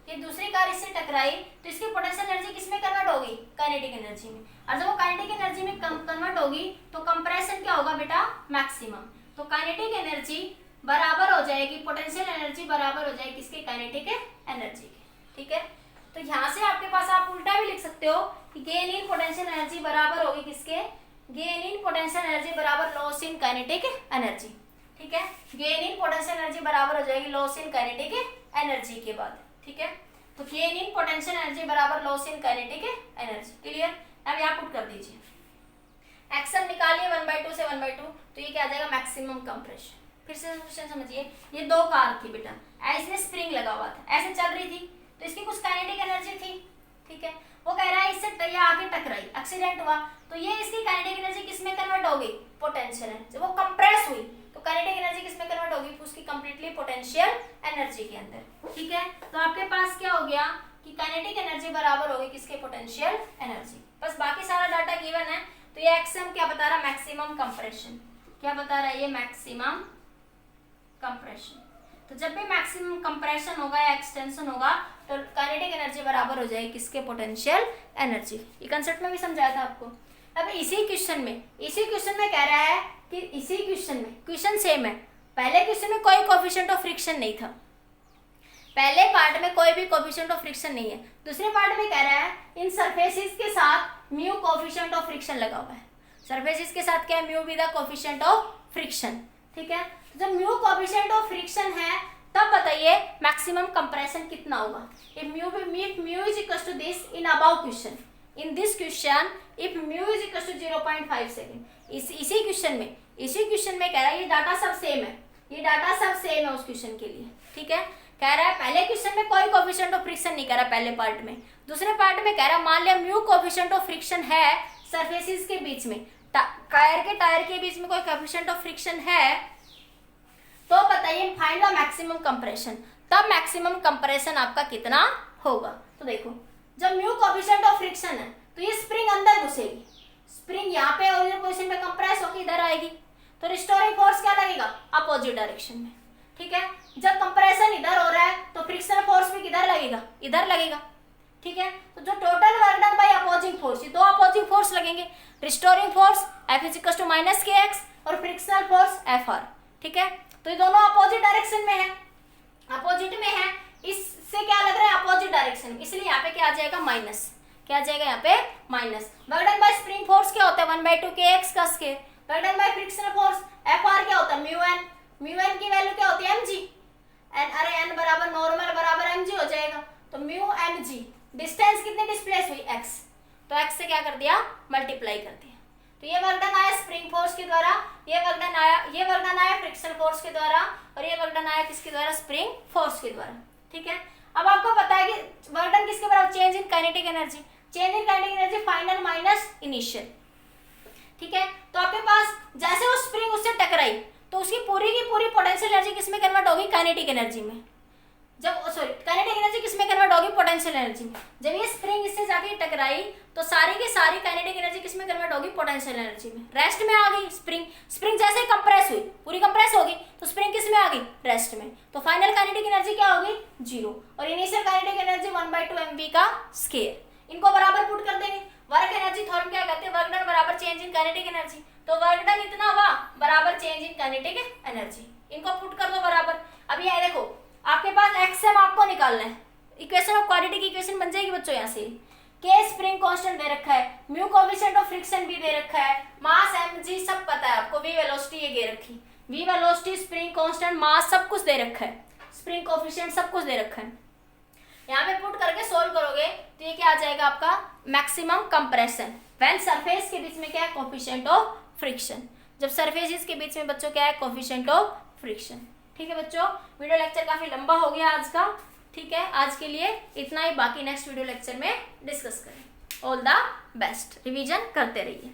ये दूसरी कार इससे टकराई, तो इसकी पोटेंशियल एनर्जी किसमें कन्वर्ट होगी, काइनेटिक एनर्जी में। और जब वो काइनेटिक एनर्जी में कन्वर्ट होगी तो कंप्रेशन क्या होगा बेटा, मैक्सिमम। तो काइनेटिक एनर्जी बराबर हो जाएगी, पोटेंशियल एनर्जी बराबर हो जाएगी किसके, काइनेटिक एनर्जी के, ठीक है। तो यहाँ से आपके पास आप उल्टा भी लिख सकते हो कि गेन इन पोटेंशियल एनर्जी बराबर होगी किसके, गेन इन पोटेंशियल एनर्जी बराबर लॉस इन काइनेटिक एनर्जी, ठीक है। गेन इन पोटेंशियल एनर्जी बराबर हो जाएगी लॉस इन काइनेटिक एनर्जी के बाद, ठीक है। तो गेन इन पोटेंशियल एनर्जी बराबर loss in kinetic energy, clear. अब यहाँ पुट कर दीजिए, एक्सएम निकालिए 1/2 से 1/2, तो ये क्या आ जाएगा, मैक्सिमम कंप्रेशन। फिर से क्वेश्चन समझिए, ये दो कार थी बेटा, ऐसे स्प्रिंग लगा हुआ था, ऐसे चल रही थी, तो इसकी कुछ काइनेटिक एनर्जी थी, ठीक है। वो कह रहा है इससे आके टकराई, एक्सीडेंट हुआ, तो ये इसकी काइनेटिक एनर्जी किसमें कन्वर्ट हो गई, पोटेंशियल एनर्जी। जब वो कंप्रेस हुई तो काइनेटिक एनर्जी किसमें कन्वर्ट होगी, उसकी कंप्लीटली पोटेंशियल एनर्जी के अंदर, ठीक है। तो आपके पास क्या हो गया कि काइनेटिक एनर्जी बराबर होगी किसके, पोटेंशियल एनर्जी। बस बाकी सारा डाटा गिवन है। तो ये एक्सएम क्या बता रहा है, मैक्सिमम कंप्रेशन, क्या बता रहा है ये, मैक्सिमम कंप्रेशन। तो जब भी मैक्सिमम कंप्रेशन होगा या एक्सटेंशन होगा तो काइनेटिक एनर्जी बराबर हो जाएगी किसके, पोटेंशियल एनर्जी। ये कंसेप्ट में भी समझाया था आपको। अब इसी क्वेश्चन में कह रहा है कि इसी क्वेश्चन में, क्वेश्चन सेम है, पहले क्वेश्चन में कोई कोएफिशिएंट ऑफ फ्रिक्शन नहीं था, पहले पार्ट में कोई भी कोएफिशिएंट ऑफ फ्रिक्शन नहीं है। दूसरे पार्ट में कह रहा है इन सरफेसेस के साथ म्यू कोएफिशिएंट ऑफ फ्रिक्शन लगा हुआ है, सरफेसेस के साथ क्या है, mu be the coefficient of friction, ठीक है। जब म्यू कोएफिशिएंट ऑफ फ्रिक्शन है तब बताइए मैक्सिमम कंप्रेशन कितना होगा। If mu is equal to this in about question, in this question if mu is equal to 0.5 second, इसी क्वेश्चन में कह रहा है, ये डाटा सब सेम है, ये डाटा सब सेम है उस क्वेश्चन के लिए, ठीक है। कह रहा है पहले क्वेश्चन में कोई कोएफिशिएंट ऑफ फ्रिक्शन नहीं कह रहा पहले पार्ट में, दूसरे पार्ट में कह रहा है मान लिया म्यू कोएफिशिएंट ऑफ फ्रिक्शन है सरफेसेस के बीच में, टायर के बीच में कोई कोएफिशिएंट ऑफ फ्रिक्शन है तो बताइए फाइंड द मैक्सिमम कंप्रेशन, तब मैक्सिमम कंप्रेशन आपका कितना होगा। तो देखो जब म्यू कोएफिशिएंट ऑफ फ्रिक्शन है तो ये स्प्रिंग अंदर घुसेगी, स्प्रिंग यहाँ पे ओरिजिनल पोजीशन पे कंप्रेस होकर इधर आएगी, तो रिस्टोरिंग फोर्स क्या लगेगा, अपोजिट डायरेक्शन में। ठीक है, जब कंप्रेशन इधर हो रहा है तो फ्रिक्शनल फोर्स भी किधर लगेगा, इधर लगेगा। ठीक है, तो जो total work done bye opposing force, ये दो अपोजिंग फोर्स लगेंगे, रिस्टोरिंग फोर्स F = -kx और फ्रिक्शनल फोर्स Fr। ठीक है, तो ये दोनों अपोजिट डायरेक्शन में है, अपोजिट में है, इससे क्या लग रहा है अपोजिट डायरेक्शन, इसलिए यहाँ पे क्या आ जाएगा माइनस, क्या आ जाएगा यहाँ पे minus. Work done bye spring force क्या होता है 1/2 kx का square, work done bye frictional force Fr क्या होता है म्यू एन की वैल्यू क्या होती है mg, अरे n बराबर नॉर्मल बराबर mg हो जाएगा, तो म्यू mg, डिस्टेंस कितनी डिस्प्लेस हुई x, तो x से क्या कर दिया मल्टीप्लाई कर दिया। तो ये वर्क डन आया स्प्रिंग फोर्स के द्वारा, ये वर्क डन आया फ्रिक्शनल फोर्स के द्वारा, और ये वर्क डन आया किसके द्वारा, स्प्रिंग फोर्स के द्वारा। ठीक है, अब आपको पता है कि वर्क डन किसके बराबर, change in kinetic energy, change in kinetic energy final minus initial. ठीक है, तो आपके पास जैसे वो स्प्रिंग उससे टकराई तो उसकी पूरी की पूरी पोटेंशियल एनर्जी किसमें कन्वर्ट होगी, काइनेटिक एनर्जी में। जब काइनेटिक एनर्जी किसमें कन्वर्ट होगी, पोटेंशियल एनर्जी में। जब ये स्प्रिंग इससे जाके टकराई तो सारी की सारी काइनेटिक एनर्जी किसमें कन्वर्ट होगी, पोटेंशियल एनर्जी में, रेस्ट में आ गई। स्प्रिंग जैसे ही कंप्रेस हुई, पूरी कंप्रेस होगी, तो स्प्रिंग किसमें आ गई, रेस्ट में, तो फाइनल काइनेटिक एनर्जी क्या होगी 0, और इनिशियल काइनेटिक एनर्जी 1/2 mv का स्क्वायर। इनको बराबर पुट कर देंगे, वर्क एनर्जी थ्योरम क्या कहते हैं, वर्क डन बराबर चेंज इन काइनेटिक एनर्जी, तो वर्क डन इतना हुआ बराबर चेंज इन काइनेटिक एनर्जी, इनको पुट कर दो बराबर। अब ये देखो आपके पास एक्सएम आपको निकालना है, इक्वेशन ऑफ क्वाड्रेटिक की इक्वेशन बन जाएगी बच्चों यहाँ से। के स्प्रिंग कांस्टेंट दे रखा है, म्यू कोएफिशिएंट ऑफ फ्रिक्शन भी दे रखा है, मास mg सब पता है आपको, वी वेलोसिटी ये दे रखी, V velocity spring constant mass सब कुछ दे रखा है, स्प्रिंग कोएफिशिएंट सब कुछ दे रखा है। यहाँ पे पुट करके सोल्व करोगे तो ये क्या आ जाएगा आपका मैक्सिमम कंप्रेशन व्हेन सरफेस के बीच में क्या है, कोएफिशिएंट ऑफ फ्रिक्शन, जब सरफेसेस के बीच में बच्चों क्या है, कोएफिशिएंट ऑफ फ्रिक्शन। ठीक है बच्चों, वीडियो लेक्चर काफी लंबा हो गया आज का। ठीक है, आज के लिए इतना ही, बाकी नेक्स्ट वीडियो लेक्चर में डिस्कस करें। ऑल द बेस्ट, रिवीजन करते रहिए।